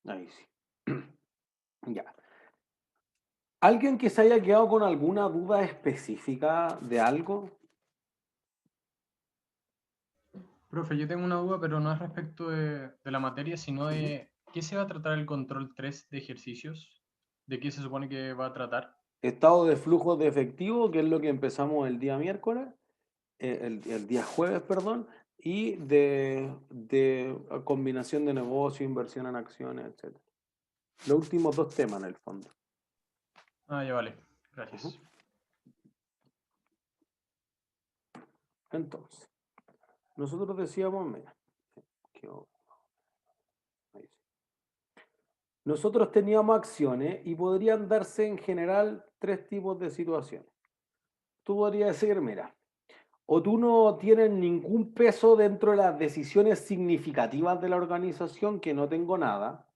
Ahí sí. Ya. ¿Alguien que se haya quedado con alguna duda específica de algo? Profe, yo tengo una duda, pero no es respecto de la materia, sino Ujú. de ¿qué se va a tratar el control 3 de ejercicios? ¿De qué se supone que va a tratar? Estado de flujo de efectivo, que es lo que empezamos el día miércoles, el día jueves, perdón, y de combinación de negocio, inversión en acciones, etc. Los últimos dos temas en el fondo. Ah, ya vale. Ujú. Gracias. Entonces, nosotros decíamos, mira, que- ahí sí. Nosotros teníamos acciones y podrían darse en general tres tipos de situaciones. Tú podrías decir, mira, o tú no tienes ningún peso dentro de las decisiones significativas de la organización, que no tengo nada,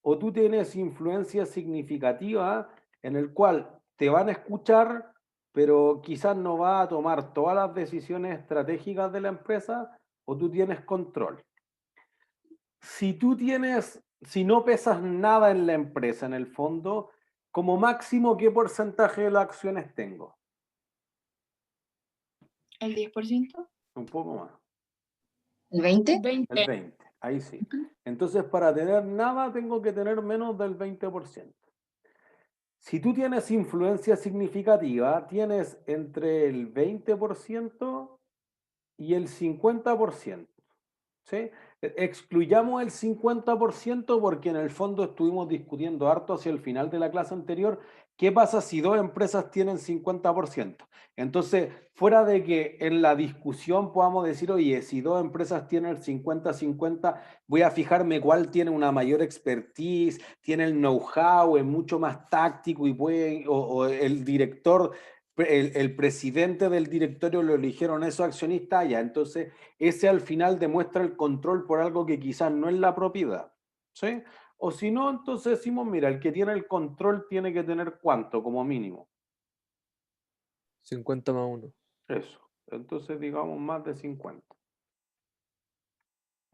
o tú tienes influencia significativa en el cual te van a escuchar, pero quizás no va a tomar todas las decisiones estratégicas de la empresa, o tú tienes control. Si no pesas nada en la empresa, en el fondo, como máximo, ¿qué porcentaje de las acciones tengo? ¿El 10%? Un poco más. ¿El 20? El 20. 20, ahí sí. Entonces, para tener nada, tengo que tener menos del 20%. Si tú tienes influencia significativa, tienes entre el 20% y el 50%. ¿Sí? Excluyamos el 50% porque en el fondo estuvimos discutiendo harto hacia el final de la clase anterior. ¿Qué pasa si dos empresas tienen 50%? Entonces, fuera de que en la discusión podamos decir, oye, si dos empresas tienen el 50-50, voy a fijarme cuál tiene una mayor expertise, tiene el know-how, es mucho más táctico y puede, o el director, el presidente del directorio lo eligieron esos accionistas, ya, entonces ese al final demuestra el control por algo que quizás no es la propiedad, ¿sí? O si no, entonces decimos, mira, el que tiene el control tiene que tener ¿cuánto como mínimo? 50 más 1. Eso. Entonces digamos más de 50.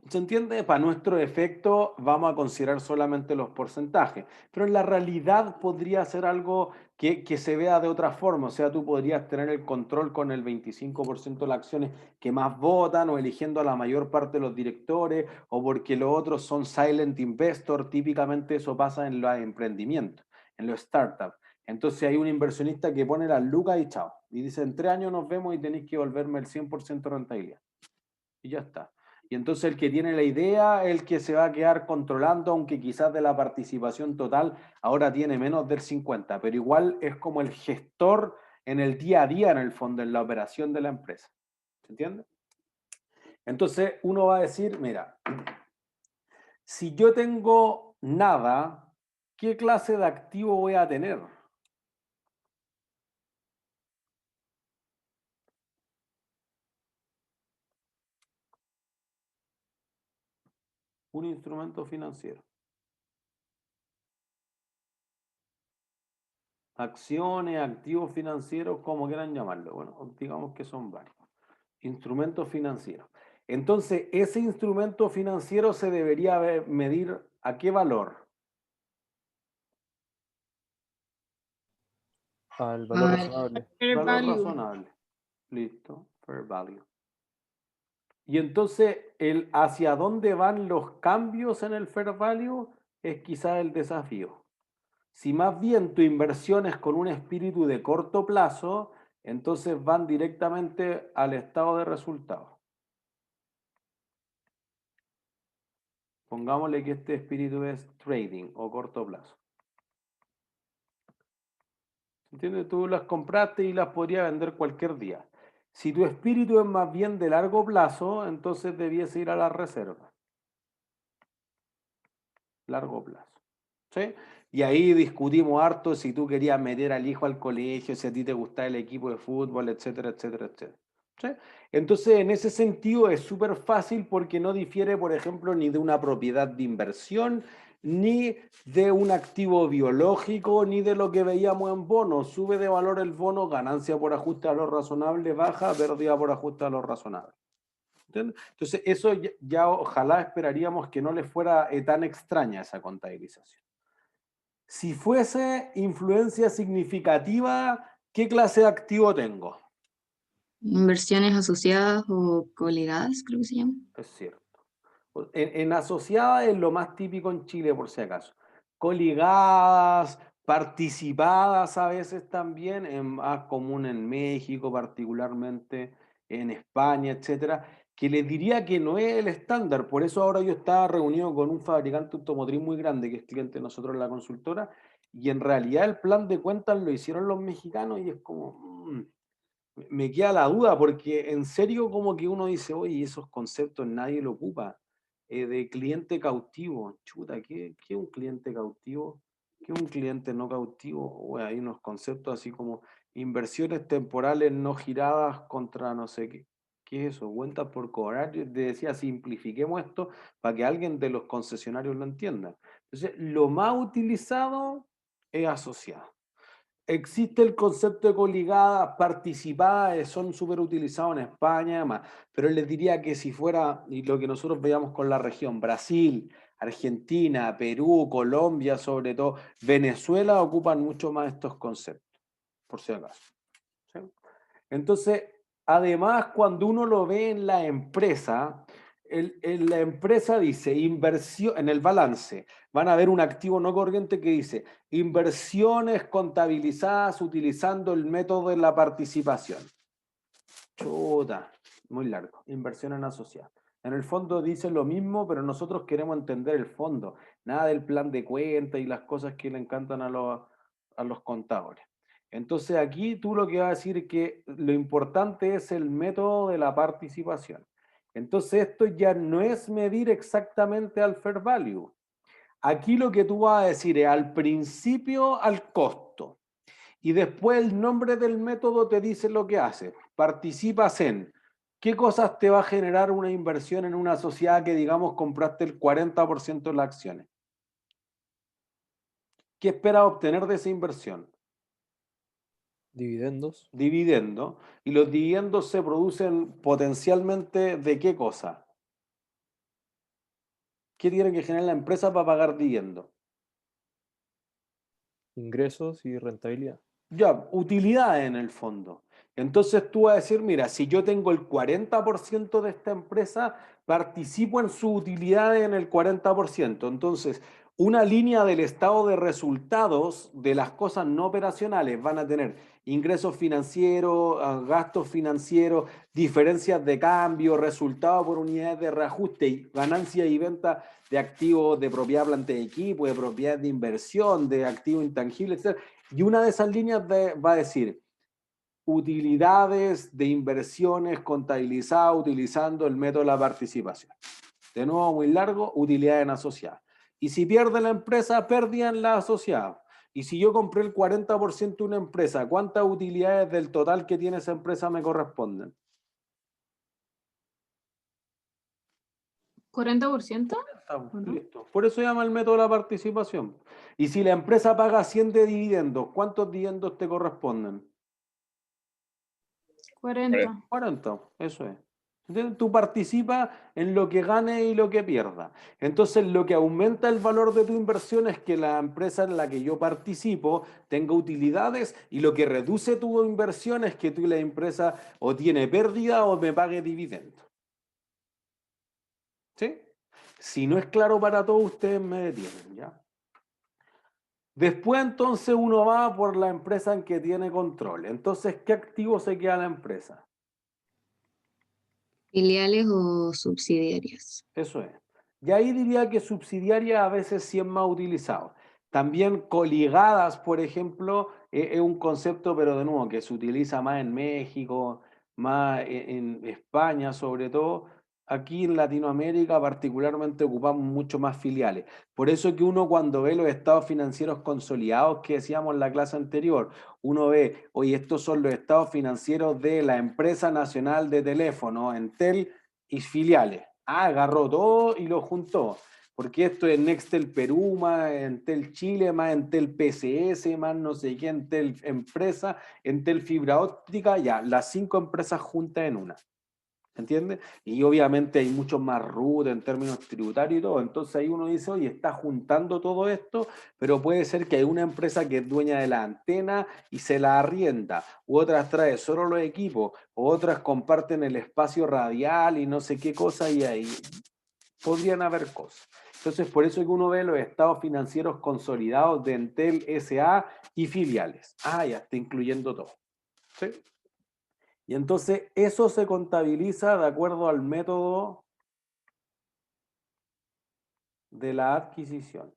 ¿Se entiende? Para nuestro efecto vamos a considerar solamente los porcentajes, pero en la realidad podría ser algo que se vea de otra forma, o sea, tú podrías tener el control con el 25% de las acciones que más votan o eligiendo a la mayor parte de los directores o porque los otros son silent investor, típicamente eso pasa en los emprendimientos, en los startups. Entonces hay un inversionista que pone las lucas y chao, y dice, en 3 años nos vemos y tenéis que volverme el 100% de rentabilidad. Y ya está. Y entonces el que tiene la idea, el que se va a quedar controlando, aunque quizás de la participación total ahora tiene menos del 50, pero igual es como el gestor en el día a día, en el fondo, en la operación de la empresa. ¿Se entiende? Entonces uno va a decir, mira, si yo tengo nada, ¿qué clase de activo voy a tener? Un instrumento financiero. Acciones, activos financieros, como quieran llamarlo. Bueno, digamos que son varios. Instrumentos financieros. Entonces, ese instrumento financiero se debería medir ¿a qué valor? Al valor Al razonable. Fair Valor value. razonable. Listo, fair value. Y entonces, el hacia dónde van los cambios en el fair value es quizá el desafío. Si más bien tu inversión es con un espíritu de corto plazo, entonces van directamente al estado de resultados. Pongámosle que este espíritu es trading o corto plazo. ¿Entiendes? Tú las compraste y las podrías vender cualquier día. Si tu espíritu es más bien de largo plazo, entonces debiese ir a la reserva. Largo plazo. ¿Sí? Y ahí discutimos harto si tú querías meter al hijo al colegio, si a ti te gustaba el equipo de fútbol, etcétera, etcétera, etcétera. ¿Sí? Entonces, en ese sentido es súper fácil porque no difiere, por ejemplo, ni de una propiedad de inversión, ni de un activo biológico, ni de lo que veíamos en bonos. Sube de valor el bono, ganancia por ajuste a lo razonable, baja, pérdida por ajuste a lo razonable. ¿entiendes? Entonces, eso ya ojalá esperaríamos que no le fuera tan extraña esa contabilización. Si fuese influencia significativa, ¿qué clase de activo tengo? Inversiones asociadas o coligadas, creo que se llama. Es cierto. En asociada es lo más típico en Chile, por si acaso. Coligadas, participadas a veces también, es más común en México, particularmente en España, etcétera, que les diría que no es el estándar. Por eso ahora yo estaba reunido con un fabricante automotriz muy grande, que es cliente de nosotros en la consultora, y en realidad el plan de cuentas lo hicieron los mexicanos y es como... me queda la duda, porque en serio como que uno dice, oye, esos conceptos nadie lo ocupa. De cliente cautivo, chuta, ¿qué es un cliente cautivo? ¿Qué es un cliente no cautivo? Bueno, hay unos conceptos así como inversiones temporales no giradas contra no sé qué. ¿Qué es eso? Cuentas por cobrar. Yo te decía, simplifiquemos esto para que alguien de los concesionarios lo entienda. Entonces, lo más utilizado es asociado. Existe el concepto de coligada, participada, son súper utilizados en España y demás, pero les diría que si fuera, y lo que nosotros veíamos con la región, Brasil, Argentina, Perú, Colombia, sobre todo, Venezuela, ocupan mucho más estos conceptos, por si acaso. ¿Sí? Entonces, además, cuando uno lo ve en la empresa, la empresa dice inversión, en el balance, van a ver un activo no corriente que dice inversiones contabilizadas utilizando el método de la participación. Chuta, muy largo, inversiones asociadas. En el fondo dice lo mismo, pero nosotros queremos entender el fondo, nada del plan de cuenta y las cosas que le encantan a los contadores. Entonces aquí tú lo que vas a decir es que lo importante es el método de la participación. Entonces esto ya no es medir exactamente al fair value. Aquí lo que tú vas a decir es al principio al costo y después el nombre del método te dice lo que hace. Participas en qué cosas te va a generar una inversión en una sociedad que digamos compraste el 40% de las acciones. ¿Qué esperas obtener de esa inversión? Dividendos. Dividendo. Y los dividendos se producen potencialmente ¿de qué cosa? ¿Qué tiene que generar la empresa para pagar dividendos? Ingresos y rentabilidad. Ya, utilidades en el fondo. Entonces tú vas a decir, mira, si yo tengo el 40% de esta empresa, participo en su utilidad en el 40%. Entonces, una línea del estado de resultados de las cosas no operacionales van a tener ingresos financieros, gastos financieros, diferencias de cambio, resultados por unidades de reajuste, y ganancias y ventas de activos de propiedad, planta de equipo, de propiedad de inversión, de activos intangibles, etc. Y una de esas líneas va a decir utilidades de inversiones contabilizadas utilizando el método de la participación. De nuevo, muy largo, utilidades en asociadas. Y si pierde la empresa, perdían la asociada. Y si yo compré el 40% de una empresa, ¿cuántas utilidades del total que tiene esa empresa me corresponden? 40%. ¿No? Listo. Por eso se llama el método de la participación. Y si la empresa paga 100 de dividendos, ¿cuántos dividendos te corresponden? 40. 40, eso es. Entonces, tú participas en lo que gane y lo que pierda. Entonces, lo que aumenta el valor de tu inversión es que la empresa en la que yo participo tenga utilidades, y lo que reduce tu inversión es que tú la empresa o tiene pérdida o me pague dividendo. ¿Sí? Si no es claro para todos, ustedes me detienen, ¿ya? Después entonces uno va por la empresa en que tiene control. Entonces, ¿qué activo se queda la empresa? Filiales o subsidiarias. Eso es. Y ahí diría que subsidiaria a veces sí es más utilizado. También coligadas, por ejemplo, es un concepto, pero de nuevo, que se utiliza más en México, más en España sobre todo. Aquí en Latinoamérica particularmente ocupamos mucho más filiales. Por eso que uno cuando ve los estados financieros consolidados que decíamos en la clase anterior, uno ve, oye, estos son los estados financieros de la empresa nacional de teléfono, Entel, y filiales. Ah, agarró todo y lo juntó. Porque esto es Nextel Perú, más Entel Chile, más Entel PCS, más no sé qué, Entel Empresa, Entel Fibra Óptica, ya, las 5 empresas juntas en una. ¿Entiendes? Y obviamente hay muchos más RUT en términos tributarios y todo. Entonces ahí uno dice, oye, está juntando todo esto, pero puede ser que hay una empresa que es dueña de la antena y se la arrienda, u otras trae solo los equipos, o otras comparten el espacio radial y no sé qué cosa, y ahí podrían haber cosas. Entonces, por eso es que uno ve los estados financieros consolidados de Entel S.A. y filiales. Ah, ya está incluyendo todo. ¿Sí? Y entonces eso se contabiliza de acuerdo al método de la adquisición.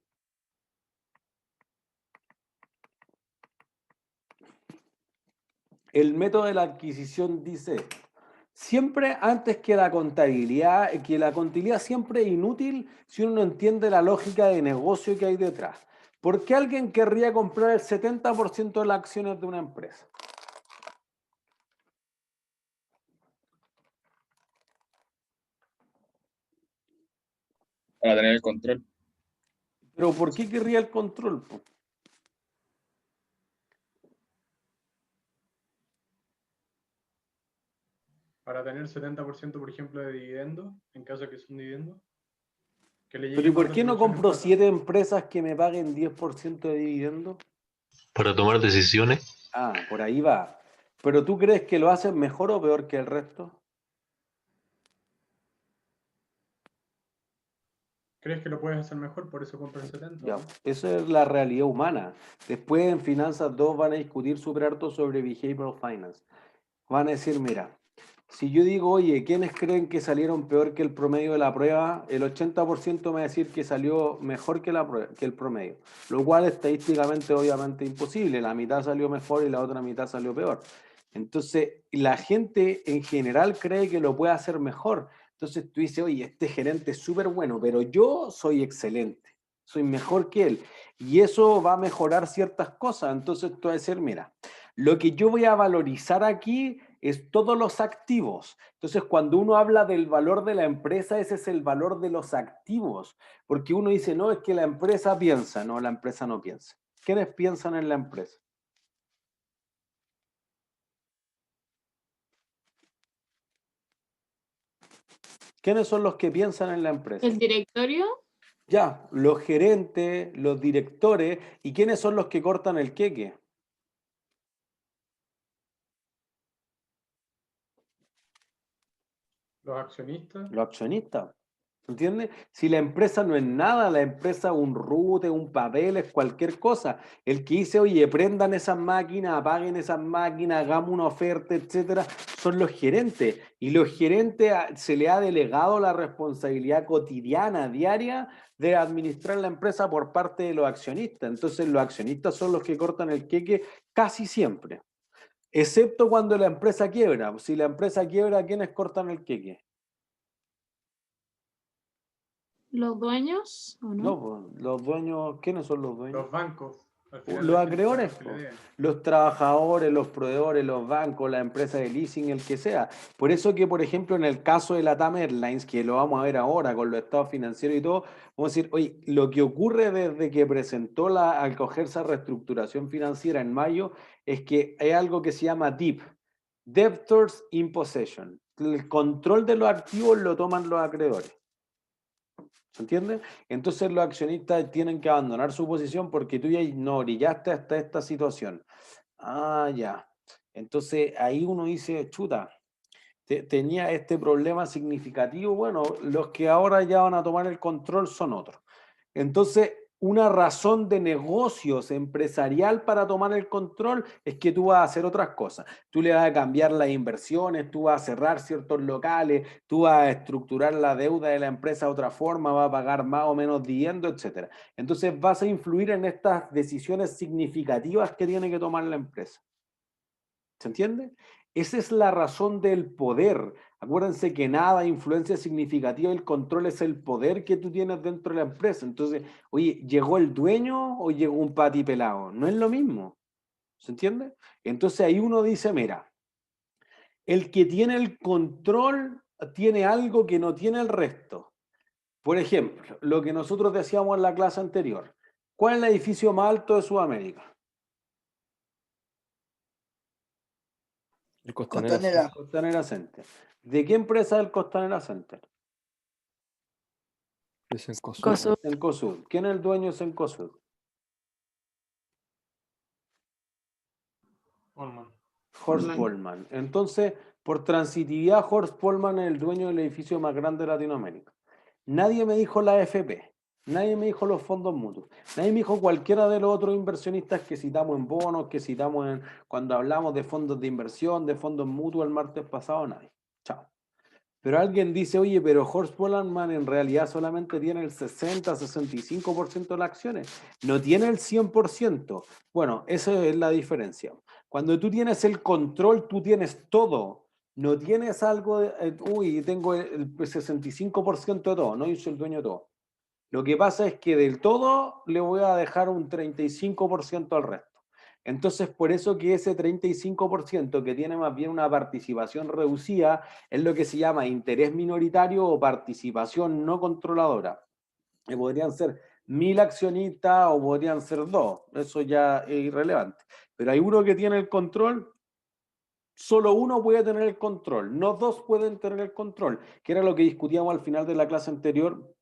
El método de la adquisición dice esto. Siempre antes que la contabilidad siempre es inútil si uno no entiende la lógica de negocio que hay detrás. ¿Por qué alguien querría comprar el 70% de las acciones de una empresa? Para tener el control. ¿Pero por qué querría el control? Para tener 70%, por ejemplo, de dividendo, en caso de que es un dividendo. Que le ¿Pero llegue y por más qué no retribución en compro plata. 7 empresas que me paguen 10% de dividendo? Para tomar decisiones. Ah, por ahí va. ¿Pero tú crees que lo hacen mejor o peor que el resto? ¿Crees que lo puedes hacer mejor? Por eso compras el 70. Ya, ¿no? esa es la realidad humana. Después en Finanzas 2 van a discutir súper harto sobre Behavioral Finance. Van a decir, mira, si yo digo, oye, ¿quiénes creen que salieron peor que el promedio de la prueba? El 80% me va a decir que salió mejor que, que el promedio. Lo cual estadísticamente obviamente imposible. La mitad salió mejor y la otra mitad salió peor. Entonces, la gente en general cree que lo puede hacer mejor. Entonces tú dices, oye, este gerente es súper bueno, pero yo soy excelente, soy mejor que él. Y eso va a mejorar ciertas cosas. Entonces tú vas a decir, mira, lo que yo voy a valorizar aquí es todos los activos. Entonces cuando uno habla del valor de la empresa, ese es el valor de los activos. Porque uno dice, no, es que la empresa piensa. No, la empresa no piensa. ¿Quiénes piensan en la empresa? ¿Quiénes son los que piensan en la empresa? ¿El directorio? Ya, los gerentes, los directores, ¿y quiénes son los que cortan el queque? Los accionistas. Los accionistas. ¿Entiendes? Si la empresa no es nada, la empresa es un rute, un papel, es cualquier cosa. El que dice, oye, prendan esas máquinas, apaguen esas máquinas, hagamos una oferta, etcétera, son los gerentes. Y los gerentes se le ha delegado la responsabilidad cotidiana, diaria, de administrar la empresa por parte de los accionistas. Entonces, los accionistas son los que cortan el queque casi siempre. Excepto cuando la empresa quiebra. Si la empresa quiebra, ¿quiénes cortan el queque? ¿Los dueños o no? No, pues, los dueños, ¿quiénes son los dueños? Los bancos. Al final Los la gente acreedores, paga lo que le deben. los trabajadores, los proveedores, los bancos, la empresa de leasing, el que sea. Por eso que, por ejemplo, en el caso de la TAM Airlines, que lo vamos a ver ahora con los estados financieros y todo, vamos a decir, oye, lo que ocurre desde que presentó al cogerse a reestructuración financiera en mayo, es que hay algo que se llama DIP, Debtors in Possession. El control de los activos lo toman los acreedores. ¿Se entiende? Entonces los accionistas tienen que abandonar su posición porque tú ya no brillaste hasta esta situación. Ah, ya. Entonces ahí uno dice, chuta, tenía este problema significativo. Bueno, los que ahora ya van a tomar el control son otros. Entonces, una razón de negocios empresarial para tomar el control es que tú vas a hacer otras cosas. Tú le vas a cambiar las inversiones, tú vas a cerrar ciertos locales, tú vas a estructurar la deuda de la empresa de otra forma, vas a pagar más o menos dividendos, etc. Entonces vas a influir en estas decisiones significativas que tiene que tomar la empresa. ¿Se entiende? Esa es la razón del poder. Acuérdense que nada, influencia significativa, el control es el poder que tú tienes dentro de la empresa. Entonces, oye, ¿llegó el dueño o llegó un pati pelado? No es lo mismo. ¿Se entiende? Entonces ahí uno dice, mira, el que tiene el control tiene algo que no tiene el resto. Por ejemplo, lo que nosotros decíamos en la clase anterior. ¿Cuál es el edificio más alto de Sudamérica? El Costanera. Costanera. Costanera Center. ¿De qué empresa es el Costanera Center? De Cencosud. Cosu. Cencosud. ¿Quién es el dueño de Cencosud? Polman. Horst Polman. Polman. Entonces, por transitividad, Horst Polman es el dueño del edificio más grande de Latinoamérica. Nadie me dijo la AFP, nadie me dijo los fondos mutuos, nadie me dijo cualquiera de los otros inversionistas que citamos en bonos, que citamos cuando hablamos de fondos de inversión, de fondos mutuos el martes pasado, nadie. Chao. Pero alguien dice, oye, pero Horst Polman en realidad solamente tiene el 60-65% de las acciones, no tiene el 100%. Bueno, esa es la diferencia. Cuando tú tienes el control, tú tienes todo. No tienes algo de, uy, tengo el 65% de todo, no, yo soy el dueño de todo. Lo que pasa es que del todo le voy a dejar un 35% al resto. Entonces, por eso que ese 35% que tiene más bien una participación reducida es lo que se llama interés minoritario o participación no controladora. Que podrían ser 1000 accionistas o podrían ser 2, eso ya es irrelevante. Pero hay uno que tiene el control, solo uno puede tener el control, no dos pueden tener el control, que era lo que discutíamos al final de la clase anterior,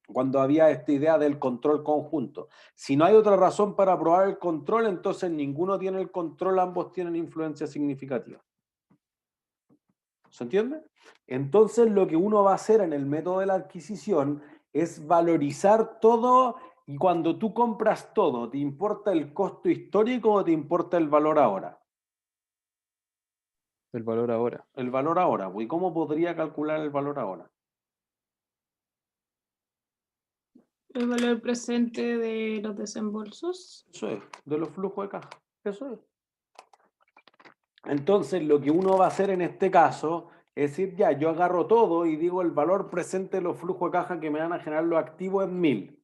cuando había esta idea del control conjunto. Si no hay otra razón para probar el control, entonces ninguno tiene el control, ambos tienen influencia significativa. ¿Se entiende? Entonces lo que uno va a hacer en el método de la adquisición es valorizar todo, y cuando tú compras todo, ¿te importa el costo histórico o te importa el valor ahora? El valor ahora. El valor ahora. ¿Y cómo podría calcular el valor ahora? El valor presente de los desembolsos. Eso es, de los flujos de caja. Eso es. Entonces, lo que uno va a hacer en este caso es decir, ya, yo agarro todo y digo el valor presente de los flujos de caja que me van a generar los activos es 1000.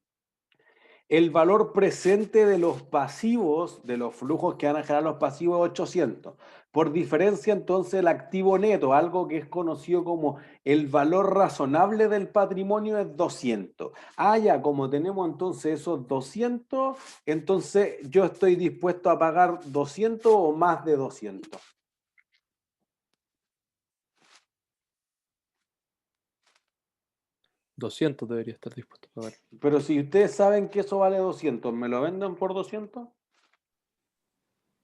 El valor presente de los pasivos, de los flujos que van a generar los pasivos, es 800. Por diferencia, entonces, el activo neto, algo que es conocido como el valor razonable del patrimonio, es 200. Ah, ya, como tenemos entonces esos 200, entonces yo estoy dispuesto a pagar 200 o más de 200. $200 debería estar dispuesto a pagar. Pero si ustedes saben que eso vale 200, ¿me lo venden por 200?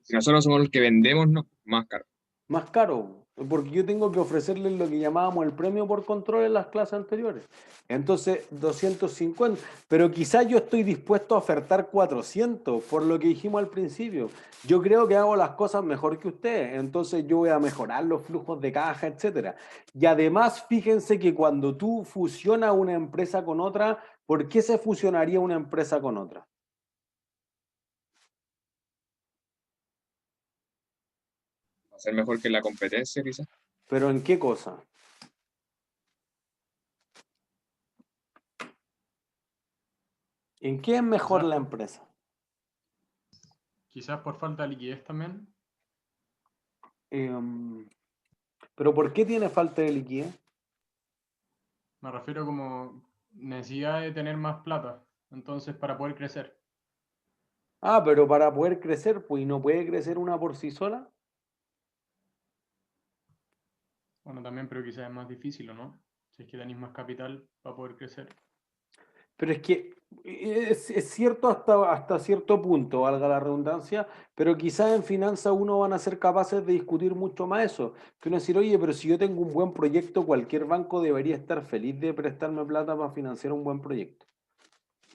Si nosotros somos los que vendemos, no, más caro. Más caro, porque yo tengo que ofrecerles lo que llamábamos el premio por control en las clases anteriores. Entonces, 250, pero quizás yo estoy dispuesto a ofertar 400, por lo que dijimos al principio. Yo creo que hago las cosas mejor que ustedes, entonces yo voy a mejorar los flujos de caja, etcétera. Y además, fíjense que cuando tú fusionas una empresa con otra, ¿por qué se fusionaría una empresa con otra? Va a ser mejor que la competencia, quizás. ¿Pero en qué cosa? ¿En qué es mejor la empresa? Quizás por falta de liquidez también. ¿Pero por qué tiene falta de liquidez? Me refiero como necesidad de tener más plata. Entonces, para poder crecer. Ah, pero para poder crecer, pues, ¿y no puede crecer una por sí sola? Bueno, también, pero quizás es más difícil, ¿o no? Si es que tenéis más capital para poder crecer. Pero es que es cierto hasta cierto punto, valga la redundancia, pero quizás en finanzas uno van a ser capaces de discutir mucho más eso. Que uno decir, oye, pero si yo tengo un buen proyecto, cualquier banco debería estar feliz de prestarme plata para financiar un buen proyecto.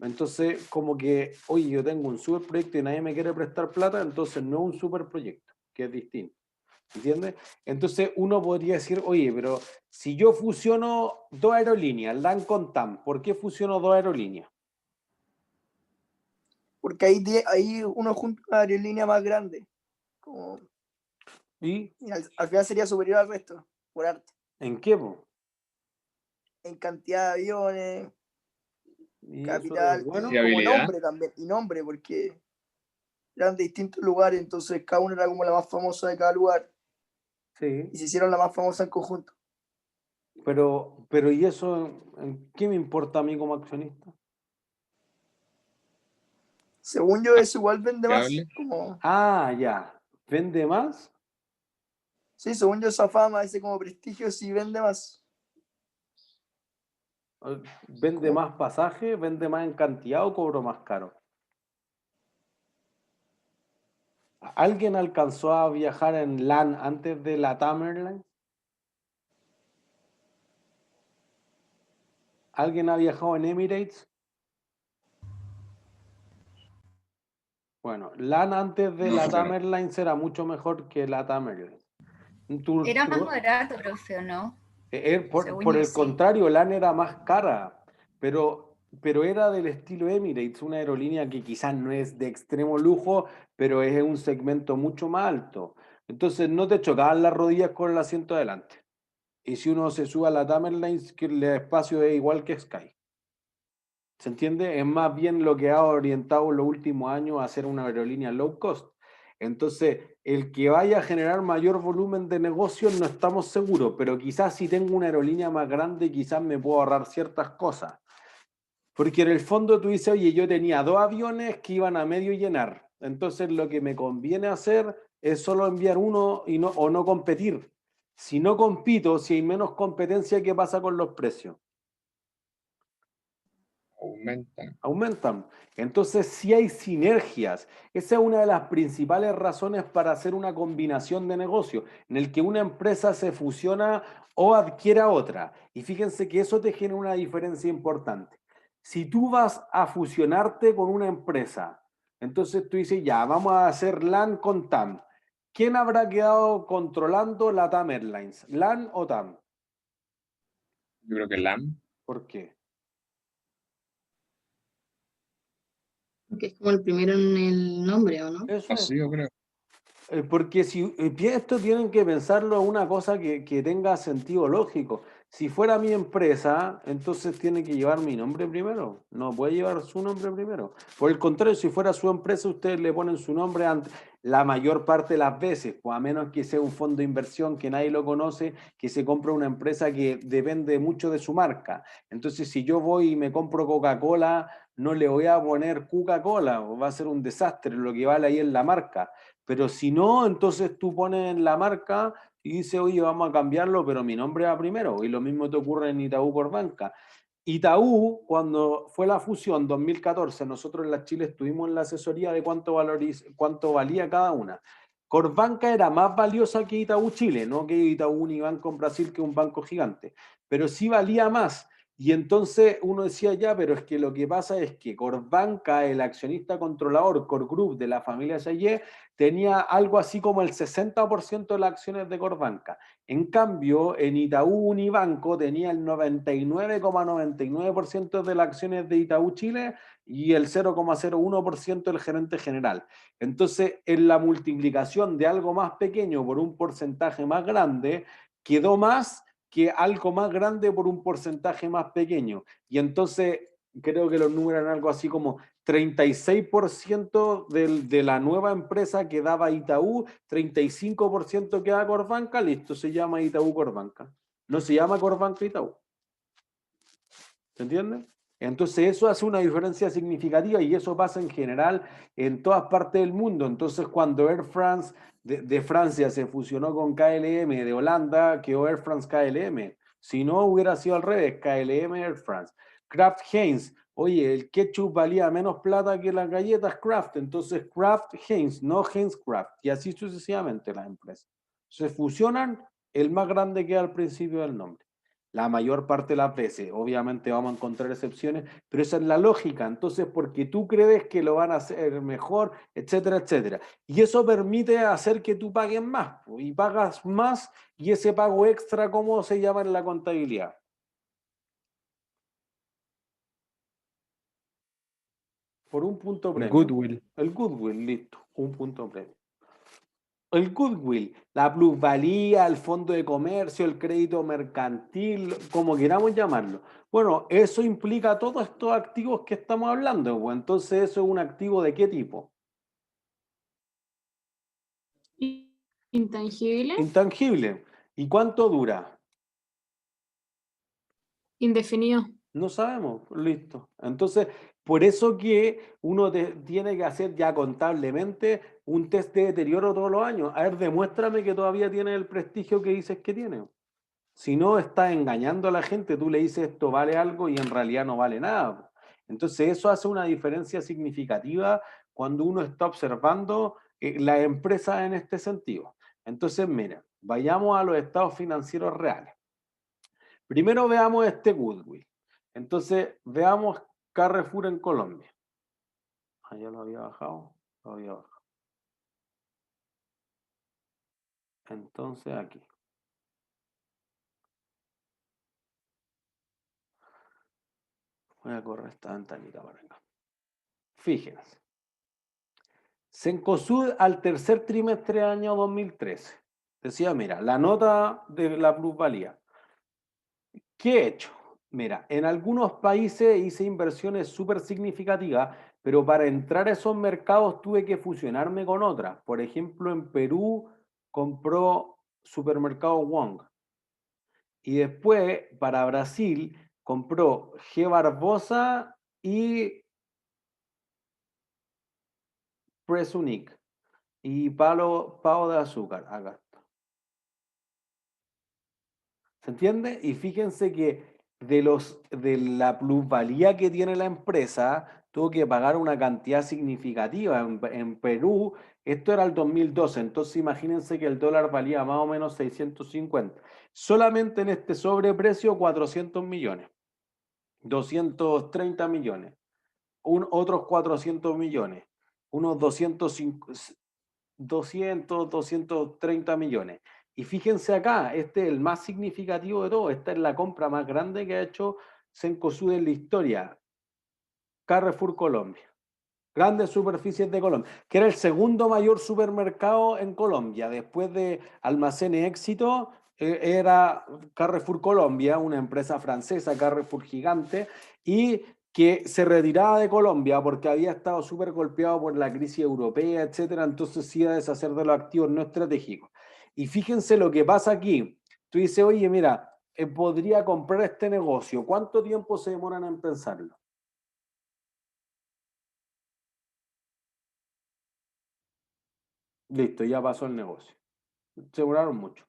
Entonces, como que, oye, yo tengo un super proyecto y nadie me quiere prestar plata, entonces no es un super proyecto, que es distinto. ¿Entiendes? Entonces uno podría decir, oye, pero si yo fusiono dos aerolíneas, LAN con TAM, ¿por qué fusiono dos aerolíneas? Porque ahí uno junta una aerolínea más grande. ¿Y Y al final sería superior al resto, por arte. en qué, po? En cantidad de aviones, ¿Y capital, eso es bueno? y como Fiabilidad. nombre también. Y nombre, porque eran de distintos lugares, entonces cada una era como la más famosa de cada lugar. Sí, Y se hicieron la más famosa en conjunto. pero ¿y eso qué me importa a mí como accionista? Según yo, eso igual vende más. Fiable. Como, Ah, ya. ¿Vende más? Sí, según yo esa fama, ese como prestigio, sí vende más. ¿Vende ¿Cómo? más pasaje? ¿Vende más en cantidad o cobro más caro? ¿Alguien alcanzó a viajar en LAN antes de LATAM Airlines? ¿Alguien ha viajado en Emirates? Bueno, LAN antes de No, LATAM claro. Airlines era mucho mejor que LATAM Airlines. Era más barato, profe, ¿o no? Según Por yo, el sí. contrario, LAN era más cara, pero era del estilo Emirates, una aerolínea que quizás no es de extremo lujo, pero es un segmento mucho más alto. Entonces no te chocaban las rodillas con el asiento adelante. Y si uno se sube a LATAM Airlines, que el espacio es igual que Sky. ¿Se entiende? Es más bien lo que ha orientado en los últimos años a ser una aerolínea low cost. Entonces, el que vaya a generar mayor volumen de negocios no estamos seguros, pero quizás si tengo una aerolínea más grande, quizás me puedo ahorrar ciertas cosas. Porque en el fondo tú dices, oye, yo tenía 2 aviones que iban a medio llenar. Entonces, lo que me conviene hacer es solo enviar uno o no competir. Si no compito, si hay menos competencia, ¿qué pasa con los precios? Aumentan. Entonces, sí hay sinergias. Esa es una de las principales razones para hacer una combinación de negocio, en el que una empresa se fusiona o adquiere a otra. Y fíjense que eso te genera una diferencia importante. Si tú vas a fusionarte con una empresa, entonces tú dices, ya, vamos a hacer LAN con TAM. ¿Quién habrá quedado controlando la TAM Airlines? ¿LAN o TAM? Yo creo que LAM. ¿Por qué? Porque es como el primero en el nombre, ¿o no? Eso es. Así yo creo. Porque si esto tienen que pensarlo una cosa que tenga sentido lógico. Si fuera mi empresa, entonces tiene que llevar mi nombre primero. No puede llevar su nombre primero. Por el contrario, si fuera su empresa, ustedes le ponen su nombre la mayor parte de las veces, pues a menos que sea un fondo de inversión que nadie lo conoce, que se compra una empresa que depende mucho de su marca. Entonces, si yo voy y me compro Coca-Cola, no le voy a poner Coca-Cola, va a ser un desastre, lo que vale ahí es la marca. Pero si no, entonces tú pones en la marca y dices, oye, vamos a cambiarlo, pero mi nombre va primero. Y lo mismo te ocurre en Itaú Corbanca. Itaú, cuando fue la fusión 2014, nosotros en la Chile estuvimos en la asesoría de cuánto valía cada una. Corbanca era más valiosa que Itaú Chile, no que Itaú Unibanco en Brasil, que es un banco gigante, pero sí valía más. Y entonces uno decía, ya, pero es que lo que pasa es que Corbanca, el accionista controlador, Core Group de la familia Sayé, tenía algo así como el 60% de las acciones de Corbanca. En cambio, en Itaú Unibanco tenía el 99,99% de las acciones de Itaú Chile y el 0,01% del gerente general. Entonces, en la multiplicación de algo más pequeño por un porcentaje más grande, quedó más que algo más grande por un porcentaje más pequeño. Y entonces creo que los números eran algo así como 36% de la nueva empresa que daba Itaú, 35% que da Corbanca, listo, se llama Itaú Corbanca. No se llama Corbanca Itaú. ¿Se entiende? Entonces eso hace una diferencia significativa y eso pasa en general en todas partes del mundo. Entonces cuando Air France de Francia se fusionó con KLM de Holanda, quedó Air France KLM. Si no, hubiera sido al revés, KLM Air France. Kraft Heinz, oye, el ketchup valía menos plata que las galletas Kraft, entonces Kraft Heinz, no Heinz Kraft, y así sucesivamente las empresas. Se fusionan, el más grande queda al principio del nombre. La mayor parte de las veces, obviamente vamos a encontrar excepciones, pero esa es la lógica. Entonces, porque tú crees que lo van a hacer mejor, etcétera, etcétera. Y eso permite hacer que tú pagues más, y pagas más, y ese pago extra, ¿cómo se llama en la contabilidad? Por un punto premio. Goodwill. El goodwill, listo, un punto premio. El goodwill, la plusvalía, el fondo de comercio, el crédito mercantil, como queramos llamarlo. Bueno, eso implica todos estos activos que estamos hablando. Pues entonces, ¿eso es un activo de qué tipo? Intangible, Intangible. ¿Y cuánto dura? indefinido. No sabemos, listo. Entonces, Por eso que uno tiene que hacer ya contablemente un test de deterioro todos los años. A ver, demuéstrame que todavía tiene el prestigio que dices que tiene. Si no, estás engañando a la gente, tú le dices esto vale algo y en realidad no vale nada. Entonces eso hace una diferencia significativa cuando uno está observando la empresa en este sentido. Entonces, mira, vayamos a los estados financieros reales. Primero veamos este goodwill. Entonces, veamos Carrefour en Colombia. Ah, ya lo había bajado. Lo había bajado. Entonces, aquí. Voy a correr esta ventanita para acá. Fíjense. Cencosud al tercer trimestre del año 2013. Decía, mira, la nota de la plusvalía. ¿Qué he hecho? Mira, en algunos países hice inversiones súper significativas, pero para entrar a esos mercados tuve que fusionarme con otras. Por ejemplo, en Perú compró Supermercado Wong. Y después, para Brasil, compró G. Barbosa y Press Unique. Y pavo de azúcar. Acá está. ¿Se entiende? Y fíjense que de la plusvalía que tiene la empresa, tuvo que pagar una cantidad significativa. En Perú, esto era el 2012, entonces imagínense que el dólar valía más o menos 650. Solamente en este sobreprecio, 400 millones, 230 millones, otros 400 millones, unos 230 millones. Y fíjense acá, este es el más significativo de todo. Esta es la compra más grande que ha hecho Cencosud en la historia. Carrefour Colombia. Grandes superficies de Colombia, que era el segundo mayor supermercado en Colombia. Después de Almacenes Éxito, era Carrefour Colombia, una empresa francesa, Carrefour gigante, y que se retiraba de Colombia porque había estado súper golpeado por la crisis europea, etcétera. Entonces se iba a deshacer de los activos no estratégicos. Y fíjense lo que pasa aquí. Tú dices, oye, mira, podría comprar este negocio. ¿Cuánto tiempo se demoran en pensarlo? Listo, ya pasó el negocio. Se demoraron mucho.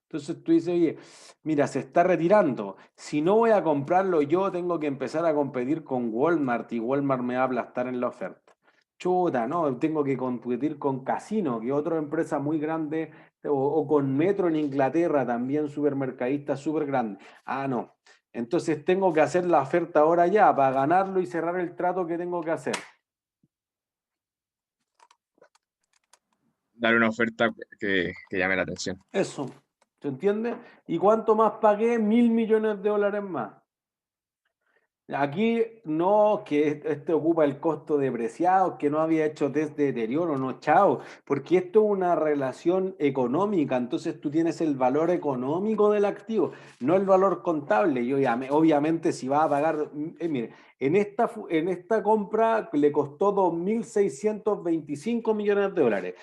Entonces tú dices, oye, mira, se está retirando. Si no voy a comprarlo yo, tengo que empezar a competir con Walmart y Walmart me va a aplastar en la oferta. Chuta, no, tengo que competir con Casino, que es otra empresa muy grande, o con Metro en Inglaterra, también supermercadista súper grande. Ah, no. Entonces tengo que hacer la oferta ahora ya para ganarlo y cerrar el trato que tengo que hacer. Dar una oferta que llame la atención. Eso, ¿se entiende? ¿Y cuánto más pagué? $1.000 millones más. Aquí no, que este ocupa el costo depreciado, que no había hecho test de deterioro, no, chao, porque esto es una relación económica, entonces tú tienes el valor económico del activo, no el valor contable. Y obviamente si vas a pagar, mire, en esta compra le costó $2.625 millones.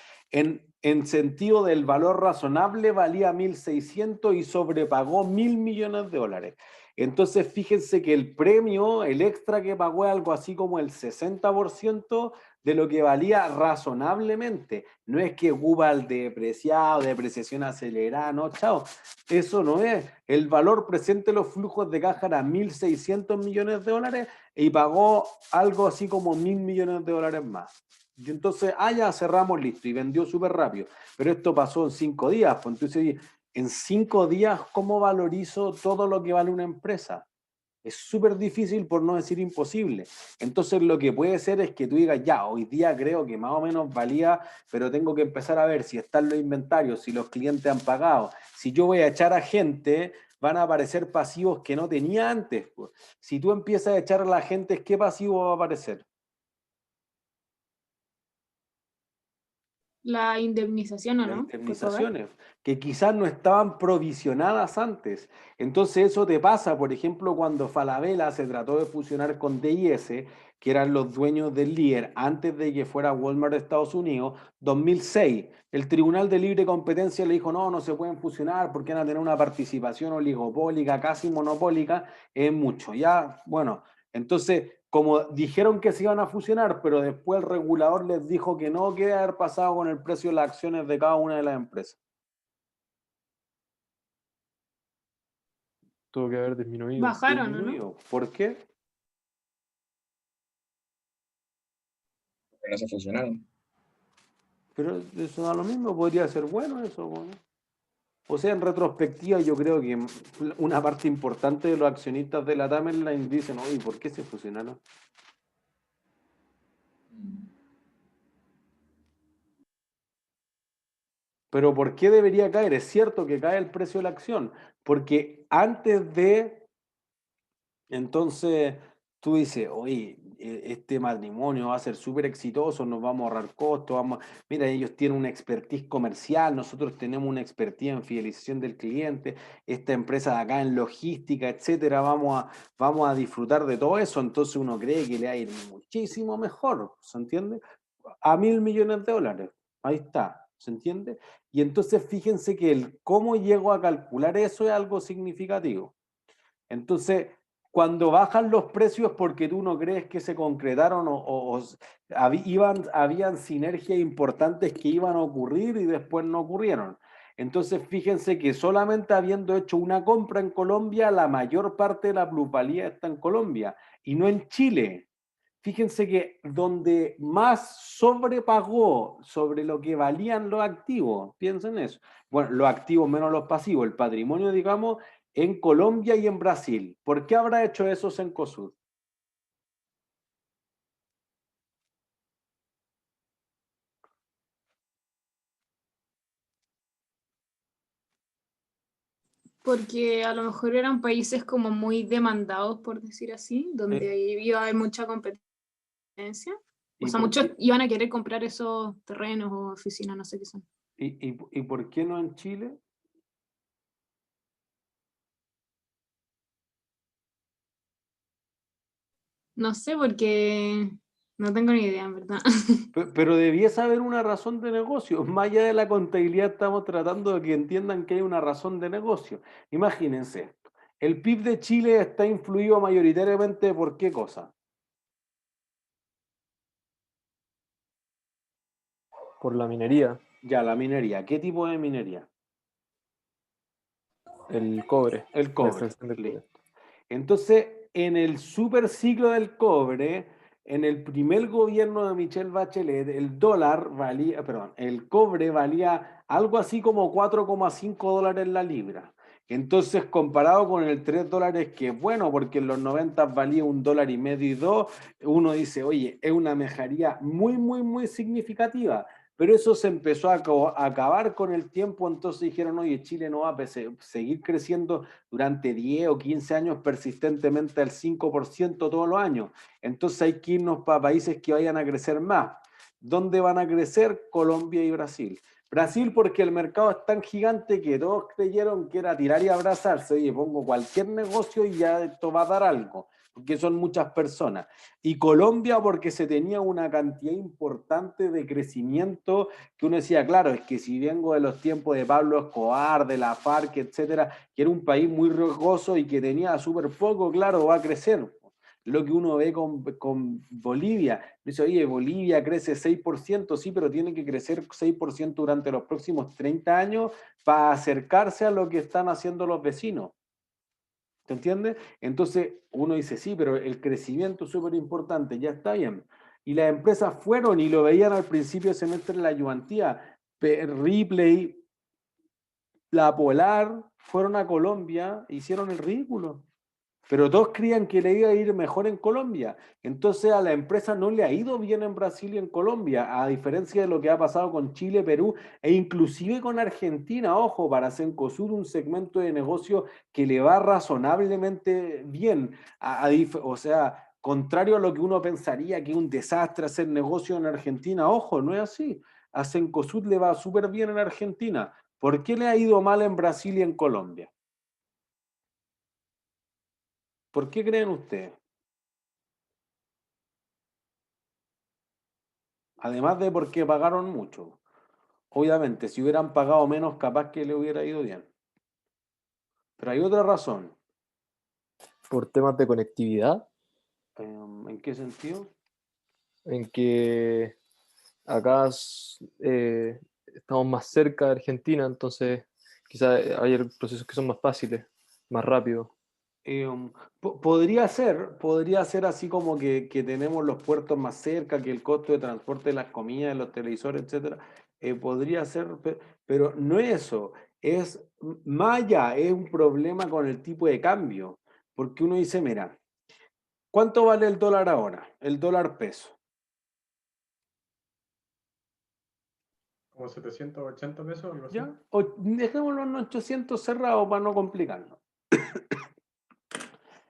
En sentido del valor razonable valía 1.600 y sobrepagó $1.000 millones. Entonces, fíjense que el premio, el extra que pagó es algo así como el 60% de lo que valía razonablemente. No es que ocupa el depreciado, depreciación acelerada, no, chao. Eso no es. El valor presente de los flujos de caja era $1.600 millones y pagó algo así como $1.000 millones más. Y entonces, ya cerramos, listo, y vendió súper rápido. Pero esto pasó en 5 días, pues entonces, en 5 días, ¿cómo valorizo todo lo que vale una empresa? Es súper difícil, por no decir imposible. Entonces lo que puede ser es que tú digas, ya, hoy día creo que más o menos valía, pero tengo que empezar a ver si están los inventarios, si los clientes han pagado. Si yo voy a echar a gente, van a aparecer pasivos que no tenía antes. Si tú empiezas a echar a la gente, ¿qué pasivo va a aparecer? La indemnización, ¿o Las no? indemnizaciones, que quizás no estaban provisionadas antes. Entonces eso te pasa, por ejemplo, cuando Falabella se trató de fusionar con D&S, que eran los dueños del Líder, antes de que fuera Walmart de Estados Unidos, 2006. El Tribunal de Libre Competencia le dijo, no se pueden fusionar porque van a tener una participación oligopólica, casi monopólica, es mucho. Ya, bueno, entonces como dijeron que se iban a fusionar, pero después el regulador les dijo que no, ¿qué debe haber pasado con el precio de las acciones de cada una de las empresas? Tuvo que haber disminuido. Bajaron, ¿o no? Disminuido. ¿Por qué? Que no se fusionaron. Pero eso da lo mismo, podría ser bueno eso, ¿no? O sea, en retrospectiva, yo creo que una parte importante de los accionistas de la LATAM Airlines dicen, oye, ¿por qué se fusionaron? Pero ¿por qué debería caer? Es cierto que cae el precio de la acción, porque antes de, entonces, tú dices, oye, este matrimonio va a ser súper exitoso, nos vamos a ahorrar costos, mira, ellos tienen una expertise comercial, nosotros tenemos una expertise en fidelización del cliente, esta empresa de acá en logística, etcétera, vamos a disfrutar de todo eso, entonces uno cree que le va a ir muchísimo mejor, ¿se entiende? A $1.000 millones, ahí está, ¿se entiende? Y entonces fíjense que el cómo llego a calcular eso es algo significativo. Entonces, cuando bajan los precios porque tú no crees que se concretaron habían sinergias importantes que iban a ocurrir y después no ocurrieron. Entonces, fíjense que solamente habiendo hecho una compra en Colombia, la mayor parte de la plusvalía está en Colombia y no en Chile. Fíjense que donde más sobrepagó sobre lo que valían los activos, piensen eso. Bueno, los activos menos los pasivos, el patrimonio, digamos, en Colombia y en Brasil. ¿Por qué habrá hecho eso Cencosud? Porque a lo mejor eran países como muy demandados, por decir así, donde iba a haber mucha competencia. O sea, muchos iban a querer comprar esos terrenos o oficinas, no sé qué son. ¿Y por qué no en Chile? No sé, porque no tengo ni idea, en verdad. Pero debiese haber una razón de negocio. Más allá de la contabilidad, estamos tratando de que entiendan que hay una razón de negocio. Imagínense esto. El PIB de Chile está influido mayoritariamente por ¿qué cosa? Por la minería, Ya, la minería. ¿Qué tipo de minería? el cobre, El la cobre. extracción del cobre. Listo. Entonces, en el super ciclo del cobre, en el primer gobierno de Michelle Bachelet, el cobre valía algo así como $4,5 la libra. Entonces, comparado con el $3, que es bueno, porque en los 90 valía $1.50 y $2, uno dice, oye, es una mejoría muy, muy, muy significativa. Pero eso se empezó a acabar con el tiempo, entonces dijeron, oye, Chile no va a seguir creciendo durante 10 o 15 años persistentemente al 5% todos los años. Entonces hay que irnos para países que vayan a crecer más. ¿Dónde van a crecer? Colombia y Brasil. Brasil porque el mercado es tan gigante que todos creyeron que era tirar y abrazarse. Oye, pongo cualquier negocio y ya esto va a dar algo, porque son muchas personas. Y Colombia porque se tenía una cantidad importante de crecimiento que uno decía, claro, es que si vengo de los tiempos de Pablo Escobar, de la FARC, etcétera, que era un país muy riesgoso y que tenía súper poco, claro, va a crecer. Lo que uno ve con Bolivia, dice, oye, Bolivia crece 6%, sí, pero tiene que crecer 6% durante los próximos 30 años para acercarse a lo que están haciendo los vecinos. ¿Te entiendes? Entonces uno dice, sí, pero el crecimiento es súper importante, ya está bien. Y las empresas fueron y lo veían al principio de semestre en la ayudantía. Ripley, La Polar, fueron a Colombia, hicieron el ridículo. Pero todos creían que le iba a ir mejor en Colombia. Entonces a la empresa no le ha ido bien en Brasil y en Colombia, a diferencia de lo que ha pasado con Chile, Perú e inclusive con Argentina. Ojo, para Cencosud un segmento de negocio que le va razonablemente bien. O sea, contrario a lo que uno pensaría que es un desastre hacer negocio en Argentina. Ojo, no es así. A Cencosud le va súper bien en Argentina. ¿Por qué le ha ido mal en Brasil y en Colombia? ¿Por qué creen ustedes? Además de porque pagaron mucho. Obviamente, si hubieran pagado menos, capaz que le hubiera ido bien. Pero hay otra razón. Por temas de conectividad. ¿En qué sentido? En que acá estamos más cerca de Argentina, entonces quizás hay procesos que son más fáciles, más rápidos. Podría ser así como que tenemos los puertos más cerca, que el costo de transporte de las comidas, de los televisores, etcétera. Podría ser, pero no es eso. Es más allá, es un problema con el tipo de cambio. Porque uno dice, mira, ¿cuánto vale el dólar ahora? El dólar peso. Como 780 pesos, algo así. ¿Ya? Dejémoslo en 800 cerrados para no complicarnos.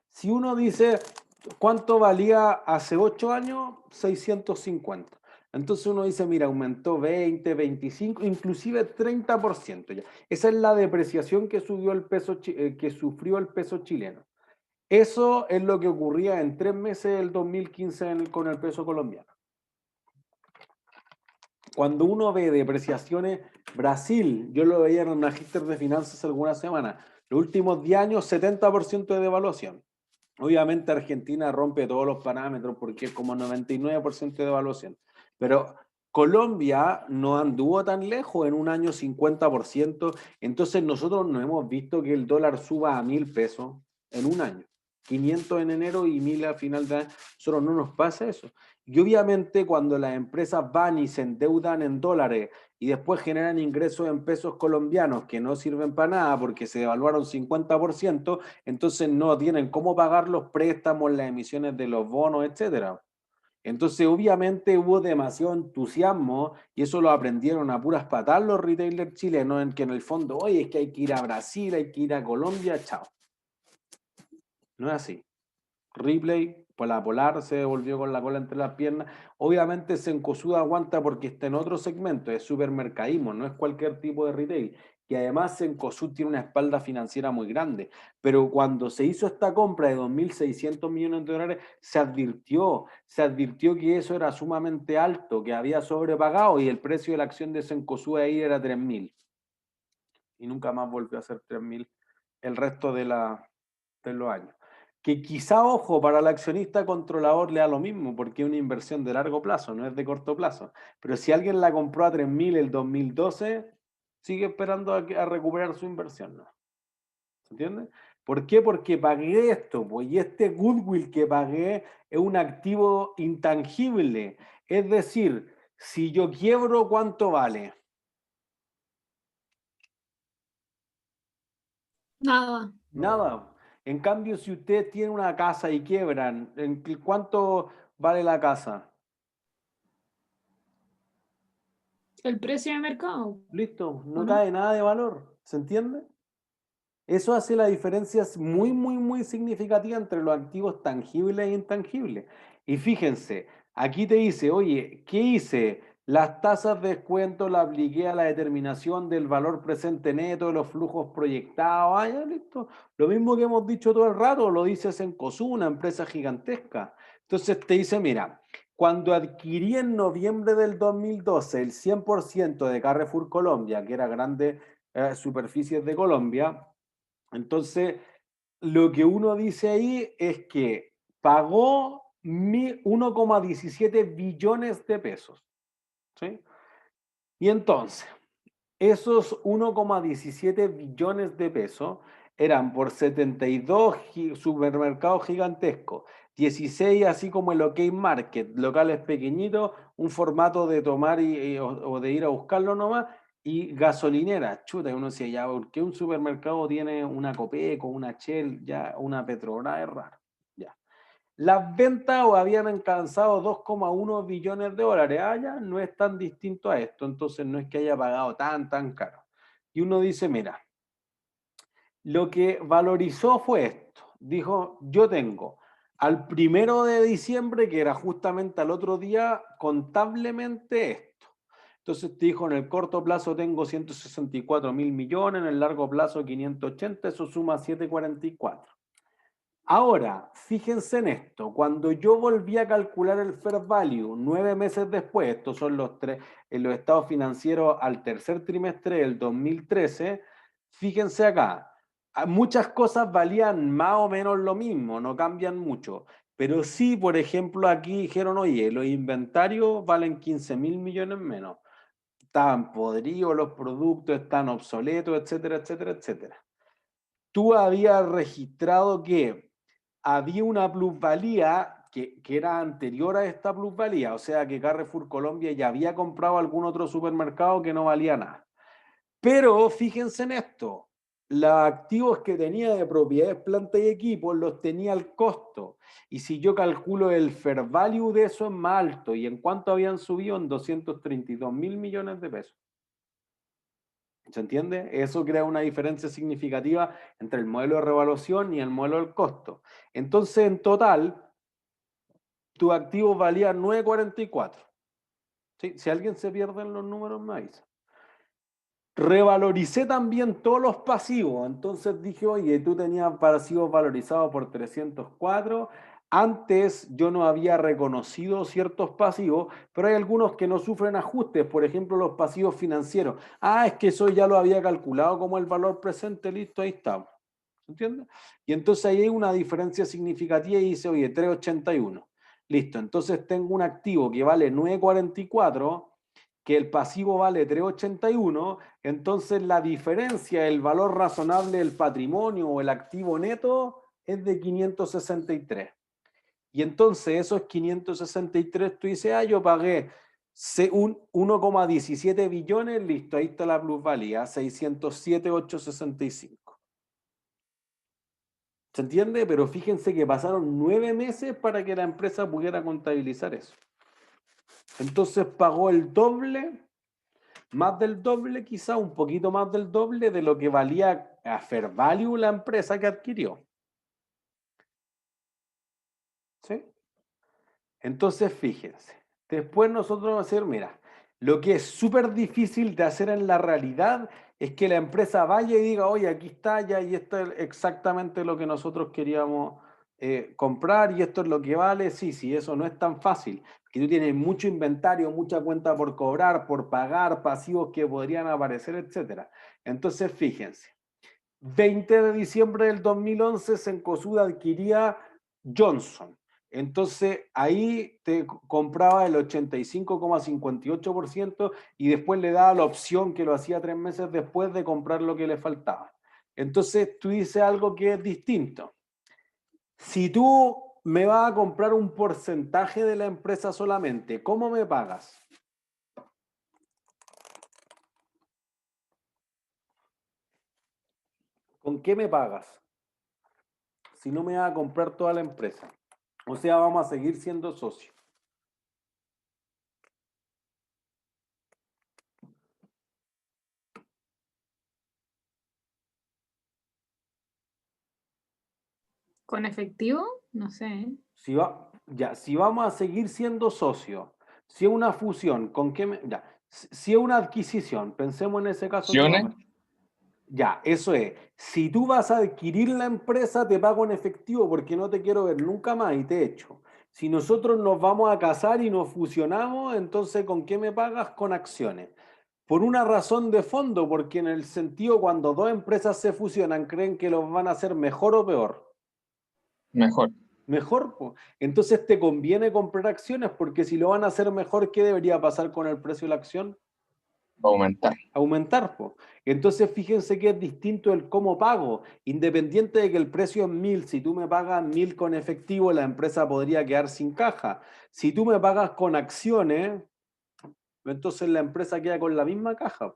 Si uno dice, ¿cuánto valía hace 8 años? 650. Entonces uno dice, mira, aumentó 20, 25, inclusive 30%. Ya. Esa es la depreciación que subió el peso, que sufrió el peso chileno. Eso es lo que ocurría en 3 meses del 2015 con el peso colombiano. Cuando uno ve depreciaciones, Brasil, yo lo veía en el Magíster de Finanzas alguna semana, los últimos 10 años, 70% de devaluación. Obviamente Argentina rompe todos los parámetros porque es como 99% de devaluación. Pero Colombia no anduvo tan lejos, en un año 50%. Entonces nosotros no hemos visto que el dólar suba a 1.000 pesos en un año. 500 en enero y 1.000 a final de año. Nosotros no nos pasa eso. Y obviamente cuando las empresas van y se endeudan en dólares y después generan ingresos en pesos colombianos que no sirven para nada porque se devaluaron 50%, entonces no tienen cómo pagar los préstamos, las emisiones de los bonos, etcétera. Entonces, obviamente hubo demasiado entusiasmo y eso lo aprendieron a puras patas los retailers chilenos, en que en el fondo, oye, es que hay que ir a Brasil, hay que ir a Colombia, chao. No es así. Ripley, pues la Polar se devolvió con la cola entre las piernas. Obviamente Cencosud aguanta porque está en otro segmento, es supermercadismo, no es cualquier tipo de retail. Y además Cencosud tiene una espalda financiera muy grande. Pero cuando se hizo esta compra de 2.600 millones de dólares, se advirtió que eso era sumamente alto, que había sobrepagado y el precio de la acción de Cencosud ahí era 3.000. Y nunca más volvió a ser 3.000 el resto de los años. Que quizá, ojo, para el accionista controlador le da lo mismo, porque es una inversión de largo plazo, no es de corto plazo. Pero si alguien la compró a 3.000 el 2012, sigue esperando a recuperar su inversión, ¿no? ¿Se entiende? ¿Por qué? Porque pagué esto, pues, y este goodwill que pagué es un activo intangible. Es decir, si yo quiebro, ¿cuánto vale? Nada. Nada. En cambio, si usted tiene una casa y quiebran, ¿cuánto vale la casa? El precio de mercado. Listo, no ¿O no? cae nada de valor. ¿Se entiende? Eso hace la diferencia muy, muy, muy significativa entre los activos tangibles e intangibles. Y fíjense, aquí te dice, oye, ¿qué hice? Las tasas de descuento las apliqué a la determinación del valor presente neto de los flujos proyectados. Ah, ya, listo. Lo mismo que hemos dicho todo el rato, lo dice Cencosud, una empresa gigantesca. Entonces te dice, mira, cuando adquirí en noviembre del 2012 el 100% de Carrefour Colombia, que era Grandes Superficies de Colombia, entonces lo que uno dice ahí es que pagó 1,17 billones de pesos. ¿Sí? Y entonces, esos 1,17 billones de pesos eran por 72 supermercados gigantescos, 16 así como el OK Market, locales pequeñitos, un formato de tomar o de ir a buscarlo nomás, y gasolineras, chuta, y uno decía, ya, ¿por qué un supermercado tiene una Copeco, una Shell, ya, una Petrobras? Es raro, ya. Las ventas habían alcanzado 2,1 billones de dólares. Ah, ya, no es tan distinto a esto, entonces no es que haya pagado tan caro. Y uno dice, mira, lo que valorizó fue esto. Dijo, yo tengo al 1 de diciembre, que era justamente al otro día, contablemente esto. Entonces te dijo, en el corto plazo tengo 164.000 millones, en el largo plazo 580, eso suma 744. Ahora, fíjense en esto, cuando yo volví a calcular el fair value 9 meses después, estos son los estados financieros al tercer trimestre del 2013, fíjense acá, muchas cosas valían más o menos lo mismo, no cambian mucho, Pero sí, por ejemplo, aquí dijeron, oye, los inventarios valen 15.000 millones menos. Estaban podridos los productos, están obsoletos, etcétera, etcétera, etcétera. Tú habías registrado que había una plusvalía que era anterior a esta plusvalía, o sea que Carrefour Colombia ya había comprado algún otro supermercado que no valía nada. Pero fíjense en esto, los activos que tenía de propiedades, planta y equipos los tenía al costo. Y si yo calculo el fair value de eso es más alto. ¿Y en cuánto habían subido? En 232.000 millones de pesos. ¿Se entiende? Eso crea una diferencia significativa entre el modelo de revaluación y el modelo del costo. Entonces, en total, tus activos valían 9.44. ¿Sí? Si alguien se pierde en los números, me avisa. Revaloricé también todos los pasivos. Entonces dije, oye, tú tenías pasivos valorizados por 304. Antes yo no había reconocido ciertos pasivos, pero hay algunos que no sufren ajustes. Por ejemplo, los pasivos financieros. Ah, es que eso ya lo había calculado como el valor presente. Listo, ahí está. ¿Se entiende? Y entonces ahí hay una diferencia significativa y dice, oye, 381. Listo, entonces tengo un activo que vale 9.44, que el pasivo vale 3.81, entonces la diferencia, el valor razonable del patrimonio o el activo neto es de 563. Y entonces esos 563, tú dices, ah, yo pagué 1,17 billones, listo, ahí está la plusvalía, 607.865. ¿Se entiende? Pero fíjense que pasaron 9 meses para que la empresa pudiera contabilizar eso. Entonces pagó el doble, más del doble, quizá un poquito más del doble de lo que valía a fair value la empresa que adquirió. ¿Sí? Entonces, fíjense. Después nosotros vamos a hacer, mira, lo que es súper difícil de hacer en la realidad es que la empresa vaya y diga, oye, aquí está ya y esto es exactamente lo que nosotros queríamos comprar y esto es lo que vale. Sí, sí, eso no es tan fácil. Que tú tienes mucho inventario, mucha cuenta por cobrar, por pagar, pasivos que podrían aparecer, etc. Entonces, fíjense. 20 de diciembre del 2011, Cencosud adquiría Johnson. Entonces ahí te compraba el 85,58% y después le daba la opción que lo hacía 3 meses después de comprar lo que le faltaba. Entonces tú dices algo que es distinto. Si tú me vas a comprar un porcentaje de la empresa solamente, ¿cómo me pagas? ¿Con qué me pagas? Si no me vas a comprar toda la empresa. O sea, vamos a seguir siendo socios. ¿Con efectivo? No sé. Si vamos a seguir siendo socios, si es una fusión, ¿con qué si es una adquisición, pensemos en ese caso. ¿Opciones? Ya, eso es. Si tú vas a adquirir la empresa, te pago en efectivo porque no te quiero ver nunca más y te echo. Si nosotros nos vamos a casar y nos fusionamos, entonces ¿con qué me pagas? Con acciones. Por una razón de fondo, porque en el sentido cuando dos empresas se fusionan, creen que los van a hacer mejor o peor. Mejor. Mejor, pues. Entonces te conviene comprar acciones porque si lo van a hacer mejor, ¿qué debería pasar con el precio de la acción? Aumentar. Aumentar, pues. Entonces fíjense que es distinto el cómo pago. Independiente de que el precio es 1.000, si tú me pagas 1.000 con efectivo, la empresa podría quedar sin caja. Si tú me pagas con acciones, entonces la empresa queda con la misma caja.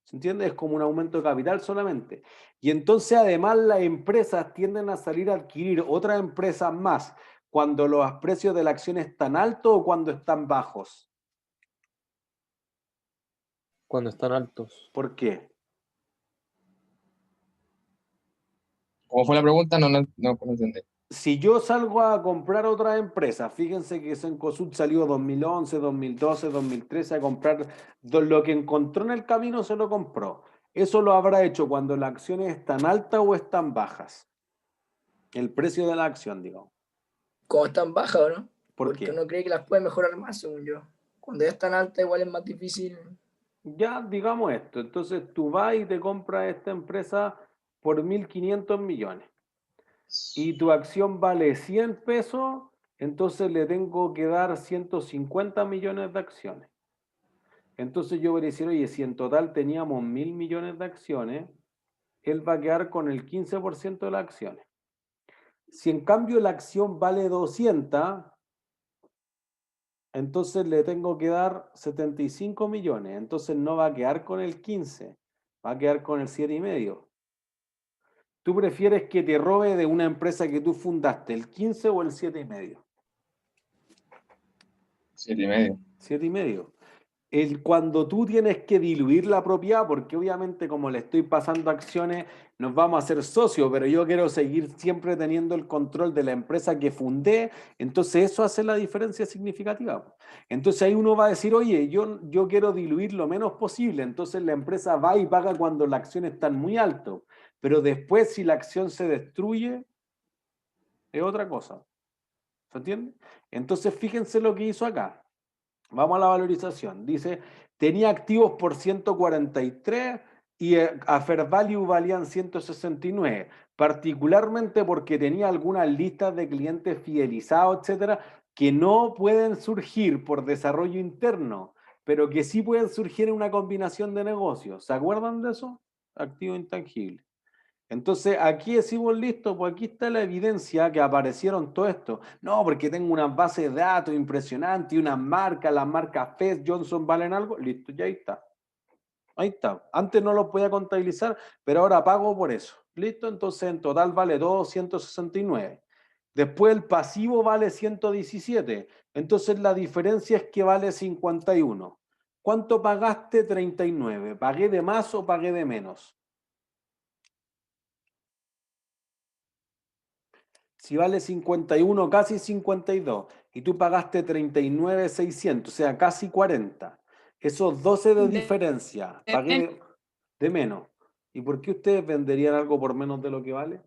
¿Se entiende? Es como un aumento de capital solamente. Y entonces además las empresas tienden a salir a adquirir otras empresas más cuando los precios de la acción están altos o cuando están bajos. Cuando están altos. ¿Por qué? ¿Cómo fue la pregunta? No entendí. Si yo salgo a comprar otras empresas, fíjense que Cencosud salió 2011, 2012, 2013 a comprar lo que encontró en el camino, se lo compró. Eso lo habrá hecho cuando las acciones están altas o están bajas. El precio de la acción, digamos. Como están bajas, ¿o no? ¿Por Porque qué? uno cree que las puede mejorar más, según yo. Cuando ya están altas, igual es más difícil. Ya, digamos esto. Entonces tú vas y te compras esta empresa por 1.500 millones. y tu acción vale 100 pesos, entonces le tengo que dar 150 millones de acciones. Entonces yo voy a decir, oye, si en total teníamos 1.000 millones de acciones, él va a quedar con el 15% de las acciones. Si en cambio la acción vale 200, entonces le tengo que dar 75 millones. Entonces no va a quedar con el 15, va a quedar con el 7,5. ¿Tú prefieres que te robe de una empresa que tú fundaste el 15 o el 7,5? 7,5. 7,5. Cuando tú tienes que diluir la propiedad, porque obviamente como le estoy pasando acciones, nos vamos a hacer socios, pero yo quiero seguir siempre teniendo el control de la empresa que fundé, entonces eso hace la diferencia significativa. Entonces ahí uno va a decir, oye, yo quiero diluir lo menos posible, entonces la empresa va y paga cuando la acción está muy alto, pero después si la acción se destruye, es otra cosa. ¿Se entiende? Entonces fíjense lo que hizo acá. Vamos a la valorización. Dice, tenía activos por 143 y a fair value valían 169, particularmente porque tenía algunas listas de clientes fidelizados, etcétera, que no pueden surgir por desarrollo interno, pero que sí pueden surgir en una combinación de negocios. ¿Se acuerdan de eso? Activo intangible. Entonces, aquí decimos, listo, pues aquí está la evidencia que aparecieron todo esto. No, porque tengo una base de datos impresionante y unas marcas, las marcas Fest, Johnson valen algo. Listo, ya ahí está. Ahí está. Antes no lo podía contabilizar, pero ahora pago por eso. Listo, entonces en total vale todo 169. Después el pasivo vale 117. Entonces la diferencia es que vale 51. ¿Cuánto pagaste? 39. ¿Pagué de más o pagué de menos? Si vale 51, casi 52, y tú pagaste 39,600, o sea, casi 40, esos 12 de diferencia, pagué de menos. ¿Y por qué ustedes venderían algo por menos de lo que vale?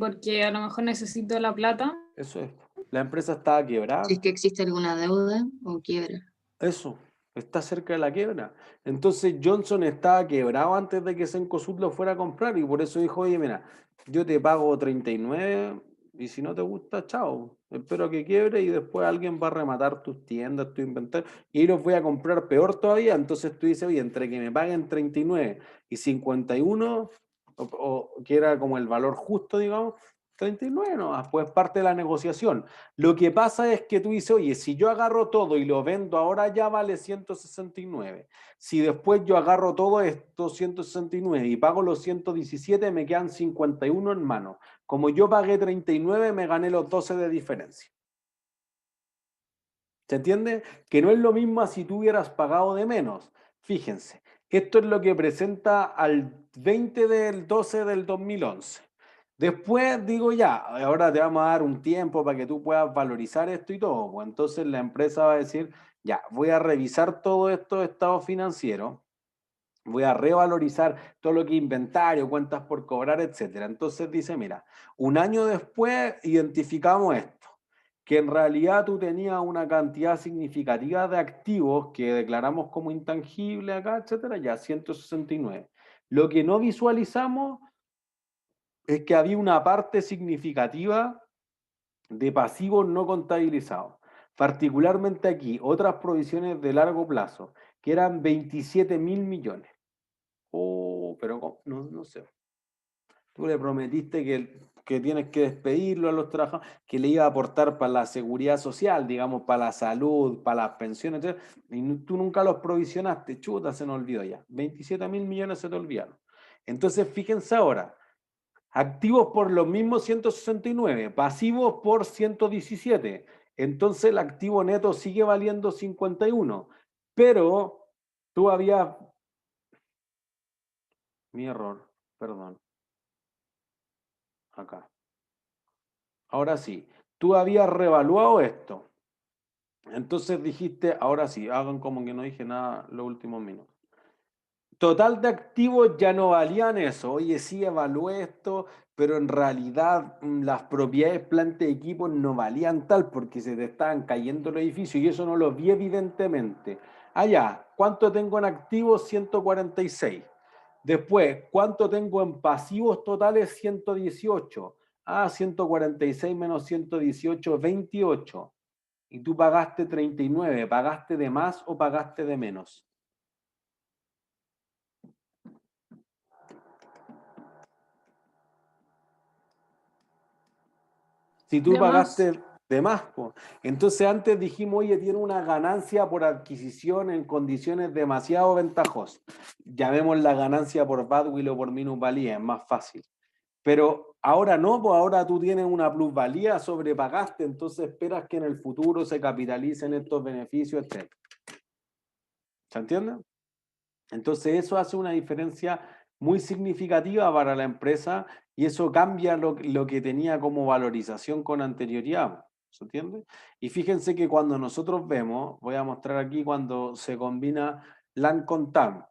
Porque a lo mejor necesito la plata. Eso es. La empresa estaba quebrada. Si es que existe alguna deuda o quiebra. Eso, está cerca de la quiebra. Entonces Johnson estaba quebrado antes de que Cencosud lo fuera a comprar y por eso dijo, oye, mira, yo te pago 39 y si no te gusta, chao. Espero que quiebre y después alguien va a rematar tus tiendas, tu inventario y los voy a comprar peor todavía. Entonces tú dices, oye, entre que me paguen 39 y 51, o que era como el valor justo, digamos, 39 no, pues parte de la negociación. Lo que pasa es que tú dices, oye, si yo agarro todo y lo vendo ahora ya vale 169. Si después yo agarro todo esto 169 y pago los 117, me quedan 51 en mano. Como yo pagué 39, me gané los 12 de diferencia. ¿Se entiende? Que no es lo mismo si tú hubieras pagado de menos. Fíjense, esto es lo que presenta al 20 del 12 del 2011. Después digo ya, ahora te vamos a dar un tiempo para que tú puedas valorizar esto y todo. Pues entonces la empresa va a decir, ya, voy a revisar todos estos estados financieros, voy a revalorizar todo lo que es inventario, cuentas por cobrar, etcétera. Entonces dice, mira, un año después identificamos esto, que en realidad tú tenías una cantidad significativa de activos que declaramos como intangible acá, etcétera, ya 169. Lo que no visualizamos es que había una parte significativa de pasivos no contabilizados. Particularmente aquí, otras provisiones de largo plazo, que eran 27.000 millones. Oh, pero no sé. Tú le prometiste que tienes que despedirlo a los trabajadores, que le iba a aportar para la seguridad social, digamos, para la salud, para las pensiones, etc. Y tú nunca los provisionaste. Chuta, se nos olvidó ya. 27.000 millones se te olvidaron. Entonces, fíjense ahora. Activos por los mismos 169, pasivos por 117. Entonces el activo neto sigue valiendo 51. Pero tú habías... Mi error, perdón. Acá. Ahora sí, tú habías revaluado esto. Entonces dijiste, ahora sí, hagan como que no dije nada los últimos minutos. Total de activos ya no valían eso. Oye, sí, evalué esto, pero en realidad las propiedades, planta y equipos no valían tal porque se te estaban cayendo los edificios y eso no lo vi evidentemente. Allá, ¿cuánto tengo en activos? 146. Después, ¿cuánto tengo en pasivos totales? 118. 146 menos 118, 28. Y tú pagaste 39. ¿Pagaste de más o pagaste de menos? Si tú De más. pagaste de más, po. Entonces antes dijimos, oye, tiene una ganancia por adquisición en condiciones demasiado ventajosas. Llamemos la ganancia por badwill o por minusvalía, es más fácil. Pero ahora no, pues ahora tú tienes una plusvalía, sobrepagaste, entonces esperas que en el futuro se capitalicen estos beneficios, etc. ¿Se entiende? Entonces eso hace una diferencia muy significativa para la empresa y eso cambia lo que tenía como valorización con anterioridad. ¿Se entiende? Y fíjense que cuando nosotros vemos, voy a mostrar aquí cuando se combina LAN con TAM.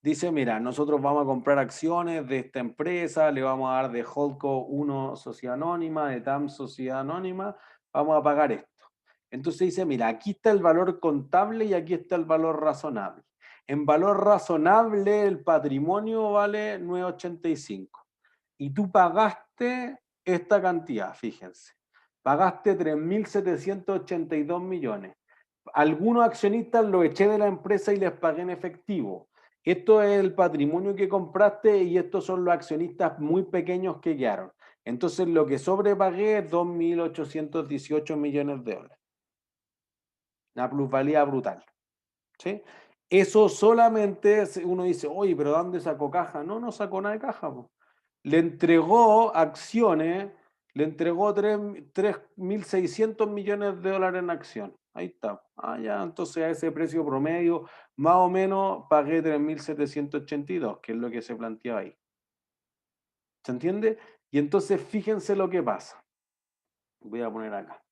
Dice, mira, nosotros vamos a comprar acciones de esta empresa, le vamos a dar de Holdco 1 sociedad anónima, de TAM sociedad anónima, vamos a pagar esto. Entonces dice, mira, aquí está el valor contable y aquí está el valor razonable. En valor razonable el patrimonio vale 985 y tú pagaste esta cantidad, fíjense. Pagaste 3.782 millones. Algunos accionistas lo eché de la empresa y les pagué en efectivo. Esto es el patrimonio que compraste y estos son los accionistas muy pequeños que quedaron. Entonces lo que sobrepagué es 2.818 millones de dólares. Una plusvalía brutal. ¿Sí? Eso solamente uno dice, oye, pero ¿dónde sacó caja? No, no sacó nada de caja. Po. Le entregó acciones, le entregó 3.600 millones de dólares en acción. Ahí está. Ya, entonces a ese precio promedio, más o menos pagué 3.782, que es lo que se planteaba ahí. ¿Se entiende? Y entonces fíjense lo que pasa. Voy a poner acá.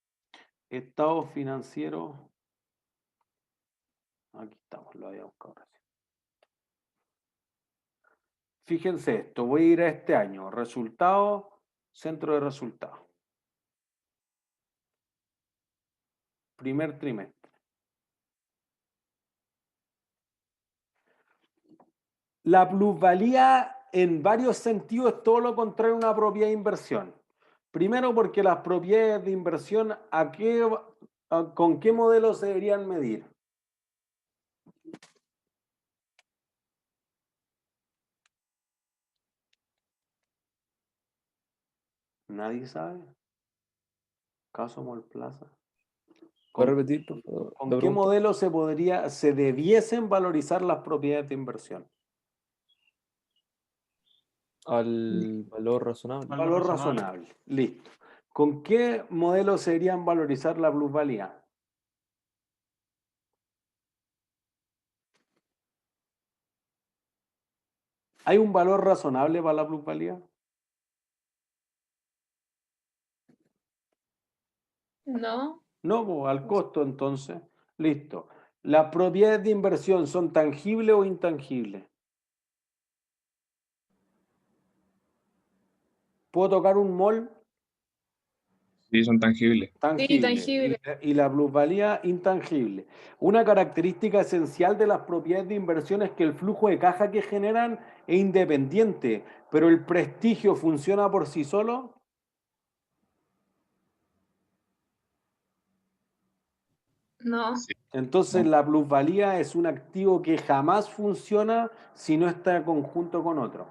Estado financiero. Aquí estamos, lo había buscado recién. Fíjense esto, voy a ir a este año. Resultado, centro de resultados. Primer trimestre. La plusvalía en varios sentidos es todo lo contrario a una propiedad de inversión. Primero porque las propiedades de inversión, ¿con qué modelo se deberían medir? ¿Nadie sabe? Caso Mallplaza. ¿Puedes repetir, por favor, ¿Con la qué pregunta? modelo se debiesen valorizar las propiedades de inversión? Al valor razonable. Valor razonable. Listo. ¿Con qué modelo se deberían valorizar la plusvalía? ¿Hay un valor razonable para la plusvalía? No. No, pues, al costo entonces. Listo. ¿Las propiedades de inversión son tangibles o intangibles? ¿Puedo tocar un mall? Sí, son tangibles. Tangible. Sí, tangible. Y la plusvalía intangible. Una característica esencial de las propiedades de inversión es que el flujo de caja que generan es independiente, pero el prestigio funciona por sí solo. No. Sí. Entonces la plusvalía es un activo que jamás funciona si no está en conjunto con otro.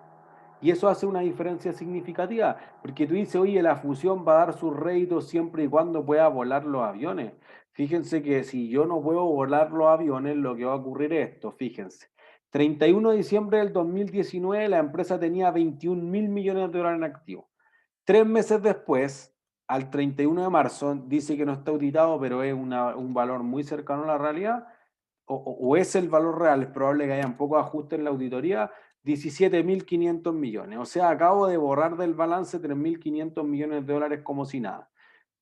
Y eso hace una diferencia significativa, porque tú dices, oye, la fusión va a dar sus réditos siempre y cuando pueda volar los aviones. Fíjense que si yo no puedo volar los aviones, lo que va a ocurrir es esto, fíjense. 31 de diciembre del 2019 la empresa tenía 21.000 millones de dólares en activo. 3 meses después, al 31 de marzo, dice que no está auditado, pero es un valor muy cercano a la realidad, o es el valor real, es probable que haya un poco de ajuste en la auditoría, 17.500 millones. O sea, acabo de borrar del balance 3.500 millones de dólares como si nada.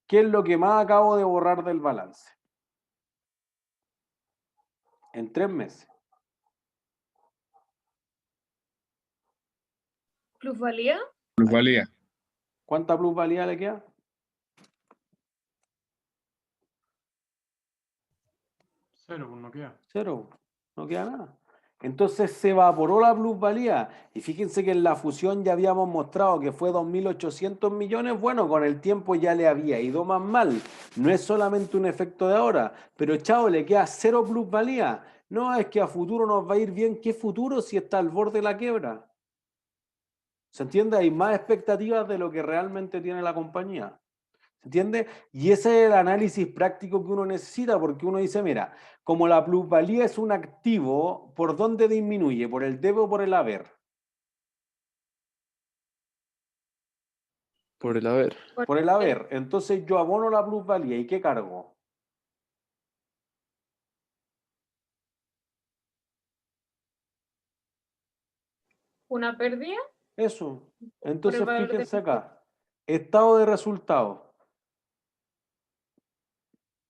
¿Qué es lo que más acabo de borrar del balance? En 3 meses. ¿Plusvalía? Plusvalía. ¿Cuánta plusvalía le queda? Cero, pues no queda. Cero, no queda nada. Entonces se evaporó la plusvalía. Y fíjense que en la fusión ya habíamos mostrado que fue 2.800 millones. Bueno, con el tiempo ya le había ido más mal. No es solamente un efecto de ahora. Pero chao, le queda cero plusvalía. No, es que a futuro nos va a ir bien. ¿Qué futuro si está al borde de la quiebra? ¿Se entiende? Hay más expectativas de lo que realmente tiene la compañía. ¿Se entiende? Y ese es el análisis práctico que uno necesita, porque uno dice, mira, como la plusvalía es un activo, ¿por dónde disminuye? ¿Por el debe o por el haber? Por el haber. Por el haber. Entonces yo abono la plusvalía, ¿y qué cargo? ¿Una pérdida? Eso. Por el Entonces valor de fíjense acá. Estado de resultados.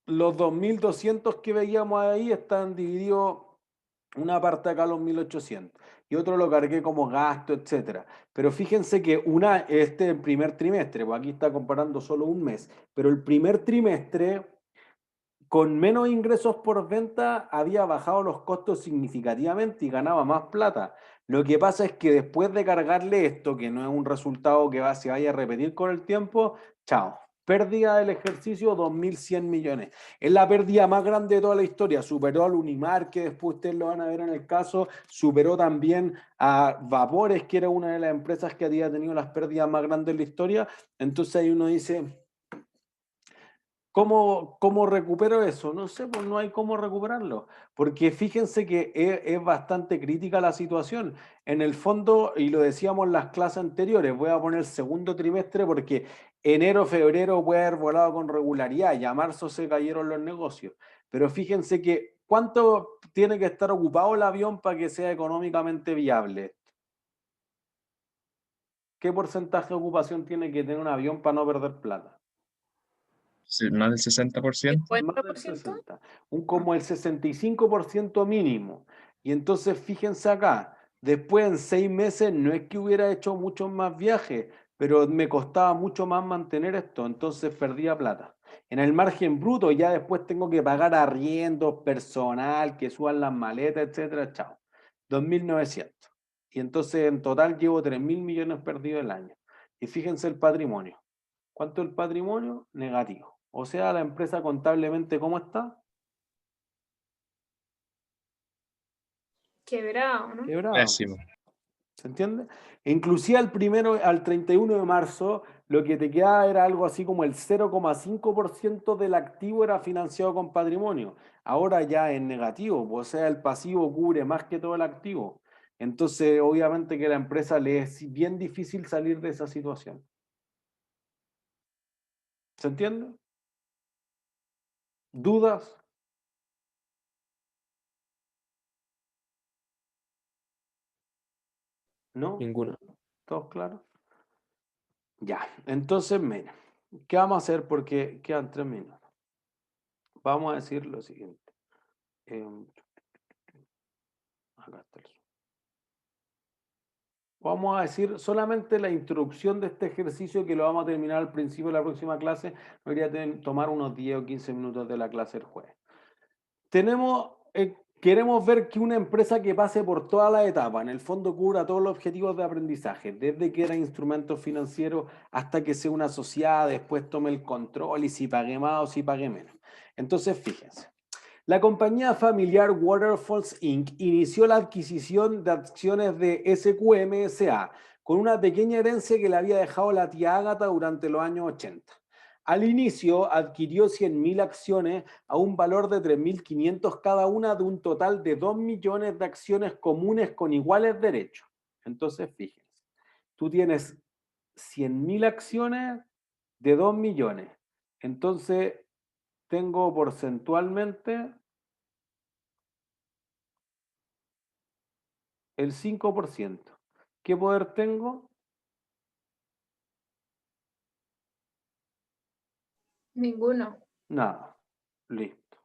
Los 2.200 que veíamos ahí están divididos, una parte acá los 1.800 y otro lo cargué como gasto, etcétera. Pero fíjense que este primer trimestre, pues aquí está comparando solo un mes, pero el primer trimestre con menos ingresos por venta había bajado los costos significativamente y ganaba más plata. Lo que pasa es que después de cargarle esto, que no es un resultado que se vaya a repetir con el tiempo, chao. Pérdida del ejercicio, 2.100 millones. Es la pérdida más grande de toda la historia. Superó al Unimar, que después ustedes lo van a ver en el caso. Superó también a Vapores, que era una de las empresas que había tenido las pérdidas más grandes de la historia. Entonces ahí uno dice, ¿cómo recupero eso? No sé, pues no hay cómo recuperarlo, porque fíjense que es bastante crítica la situación. En el fondo, y lo decíamos en las clases anteriores, voy a poner segundo trimestre porque enero, febrero puede haber volado con regularidad, ya marzo se cayeron los negocios. Pero fíjense que ¿cuánto tiene que estar ocupado el avión para que sea económicamente viable? ¿Qué porcentaje de ocupación tiene que tener un avión para no perder plata? Sí, más del 60%. Más del 60, como el 65% mínimo. Y entonces fíjense acá, después en 6 meses no es que hubiera hecho muchos más viajes, pero me costaba mucho más mantener esto, entonces perdía plata. En el margen bruto ya después tengo que pagar arriendos, personal, que suban las maletas, etcétera, chao. 2.900. Y entonces en total llevo 3.000 millones perdidos el año. Y fíjense el patrimonio. ¿Cuánto es el patrimonio? Negativo. O sea, la empresa contablemente, ¿cómo está? Quebrado, ¿no? Quebrado. Pésimo. ¿Se entiende? Inclusive al 31 de marzo, lo que te quedaba era algo así como el 0,5% del activo era financiado con patrimonio. Ahora ya es negativo, o sea, el pasivo cubre más que todo el activo. Entonces, obviamente que a la empresa le es bien difícil salir de esa situación. ¿Se entiende? ¿Dudas? ¿No? Ninguna. ¿Todos claros? Ya, entonces, mira, ¿qué vamos a hacer? Porque quedan 3 minutos. Vamos a decir lo siguiente. Acá está el Zoom. Vamos a decir solamente la introducción de este ejercicio que lo vamos a terminar al principio de la próxima clase. Debería tomar unos 10 o 15 minutos de la clase el jueves. Queremos ver que una empresa que pase por todas las etapas, en el fondo cubra todos los objetivos de aprendizaje, desde que era instrumento financiero hasta que sea una asociada, después tome el control y si pague más o si pague menos. Entonces, fíjense. La compañía familiar Waterfalls Inc. inició la adquisición de acciones de SQM S.A. con una pequeña herencia que le había dejado la tía Ágata durante los años 80. Al inicio adquirió 100.000 acciones a un valor de 3.500 cada una, de un total de 2 millones de acciones comunes con iguales derechos. Entonces, fíjense, tú tienes 100.000 acciones de 2 millones. Entonces, tengo porcentualmente el 5%. ¿Qué poder tengo? Ninguno. Nada. Listo.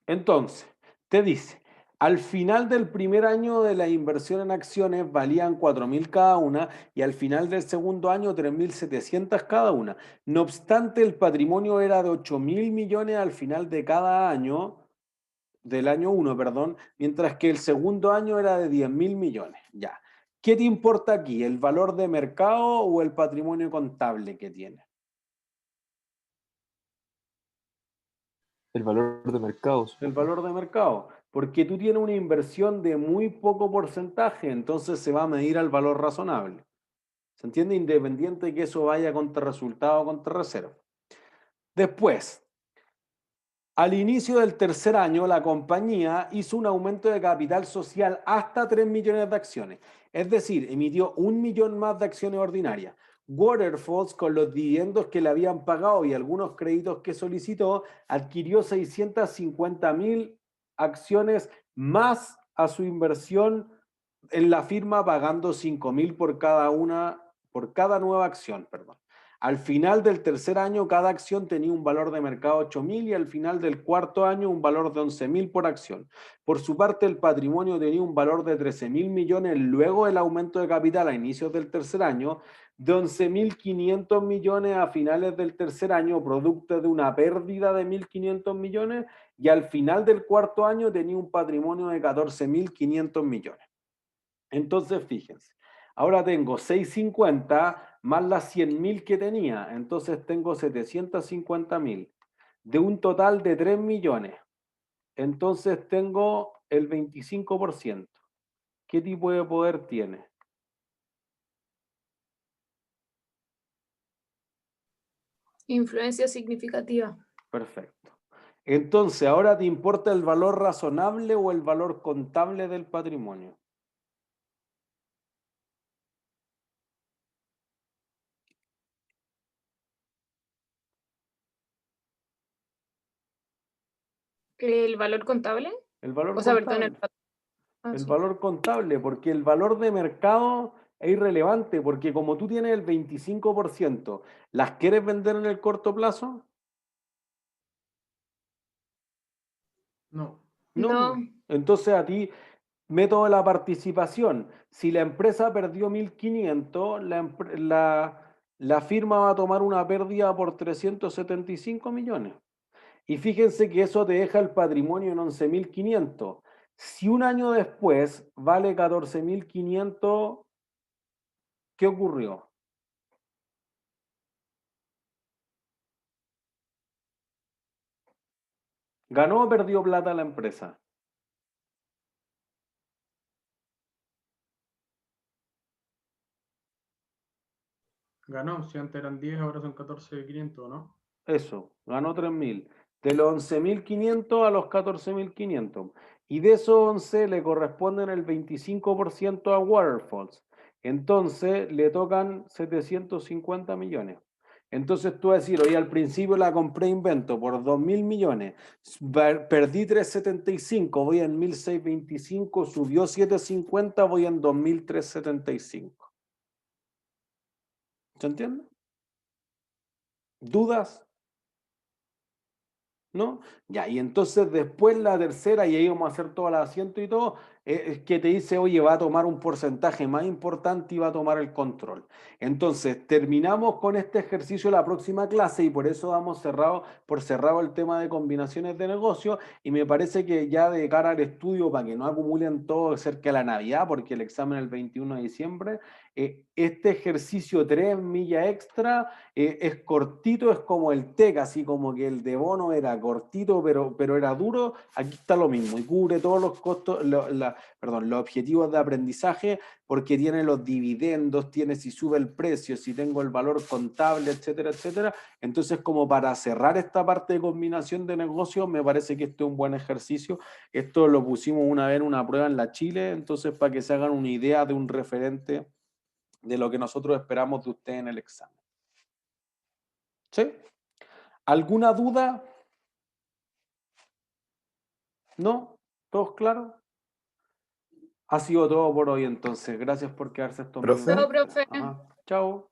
Entonces, te dice, al final del primer año de la inversión en acciones valían 4.000 cada una y al final del segundo año 3.700 cada una. No obstante, el patrimonio era de 8.000 millones al final de cada año. del año 1, perdón, mientras que el segundo año era de 10.000 millones. Ya. ¿Qué te importa aquí? ¿El valor de mercado o el patrimonio contable que tiene? El valor de mercado, El supongo. valor de mercado. Porque tú tienes una inversión de muy poco porcentaje, entonces se va a medir al valor razonable. ¿Se entiende? Independiente de que eso vaya contra resultado o contra reserva. Después, al inicio del tercer año, la compañía hizo un aumento de capital social hasta 3 millones de acciones. Es decir, emitió 1 millón más de acciones ordinarias. Waterfalls, con los dividendos que le habían pagado y algunos créditos que solicitó, adquirió 650.000 acciones más a su inversión en la firma, pagando 5.000 por cada nueva acción, perdón. Al final del tercer año, cada acción tenía un valor de mercado 8.000 y al final del cuarto año un valor de 11.000 por acción. Por su parte, el patrimonio tenía un valor de 13.000 millones luego del aumento de capital a inicios del tercer año, de 11.500 millones a finales del tercer año, producto de una pérdida de 1.500 millones, y al final del cuarto año tenía un patrimonio de 14.500 millones. Entonces, fíjense, ahora tengo 650 más las 100.000 que tenía, entonces tengo 750.000 de un total de 3 millones. Entonces tengo el 25%. ¿Qué tipo de poder tiene? Influencia significativa. Perfecto. Entonces, ¿ahora te importa el valor razonable o el valor contable del patrimonio? ¿El valor contable? El valor O sea, perdón, contable. El sí. valor contable, porque el valor de mercado es irrelevante, porque como tú tienes el 25%, ¿las quieres vender en el corto plazo? No. No. Entonces a ti, método de la participación, si la empresa perdió 1.500, la firma va a tomar una pérdida por 375 millones. Y fíjense que eso te deja el patrimonio en 11.500. Si un año después vale 14.500, ¿qué ocurrió? ¿Ganó o perdió plata la empresa? Ganó, si antes eran 10, ahora son 14.500, ¿no? Eso, ganó 3.000. De los 11.500 a los 14.500. Y de esos 11 le corresponden el 25% a Waterfalls. Entonces le tocan 750 millones. Entonces tú vas a decir, oye, al principio la compré invento por 2.000 millones, perdí 375, voy en 1.625, subió 750, voy en 2.375. ¿Se entiende? ¿Dudas? ¿No? Ya, y entonces después la tercera, y ahí vamos a hacer todo el asiento y todo, es que te dice, oye, va a tomar un porcentaje más importante y va a tomar el control. Entonces, terminamos con este ejercicio la próxima clase y por eso damos por cerrado el tema de combinaciones de negocio y me parece que ya de cara al estudio, para que no acumulen todo cerca de la Navidad, porque el examen es el 21 de diciembre, este ejercicio 3 millas extra es cortito, es como el TEC, así como que el de bono era cortito, pero era duro. Aquí está lo mismo y cubre todos los costos, los objetivos de aprendizaje, porque tiene los dividendos, tiene si sube el precio, si tengo el valor contable, etcétera, etcétera. Entonces, como para cerrar esta parte de combinación de negocios, me parece que este es un buen ejercicio. Esto lo pusimos una vez en una prueba en la Chile, entonces para que se hagan una idea de un referente de lo que nosotros esperamos de usted en el examen. ¿Sí? ¿Alguna duda? ¿No? ¿Todos claros? Ha sido todo por hoy entonces. Gracias por quedarse estos ¿Profe? Chao, minutos. profe. Ajá. Chao.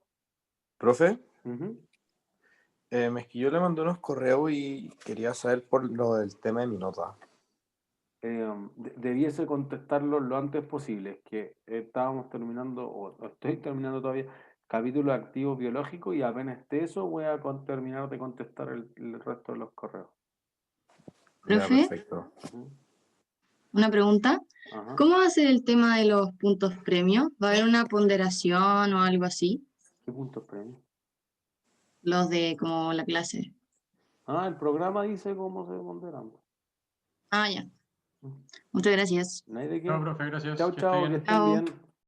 Profe, Ujú. es que yo le mandé unos correos y quería saber por lo del tema de mi nota. Debiese contestarlo lo antes posible. Es que estábamos terminando, o estoy terminando todavía, capítulo de activos biológicos y apenas esté eso voy a terminar de contestar el resto de los correos. Ya, Profe, perfecto. una pregunta. Ajá. ¿Cómo va a ser el tema de los puntos premios? ¿Va a haber una ponderación o algo así? ¿Qué puntos premio? Los de como la clase. Ah, el programa dice cómo se ponderan. Ah, ya. Muchas gracias. No hay de qué. No, profe, gracias. Chao, Que esté chao, que bien. estén Chao. bien.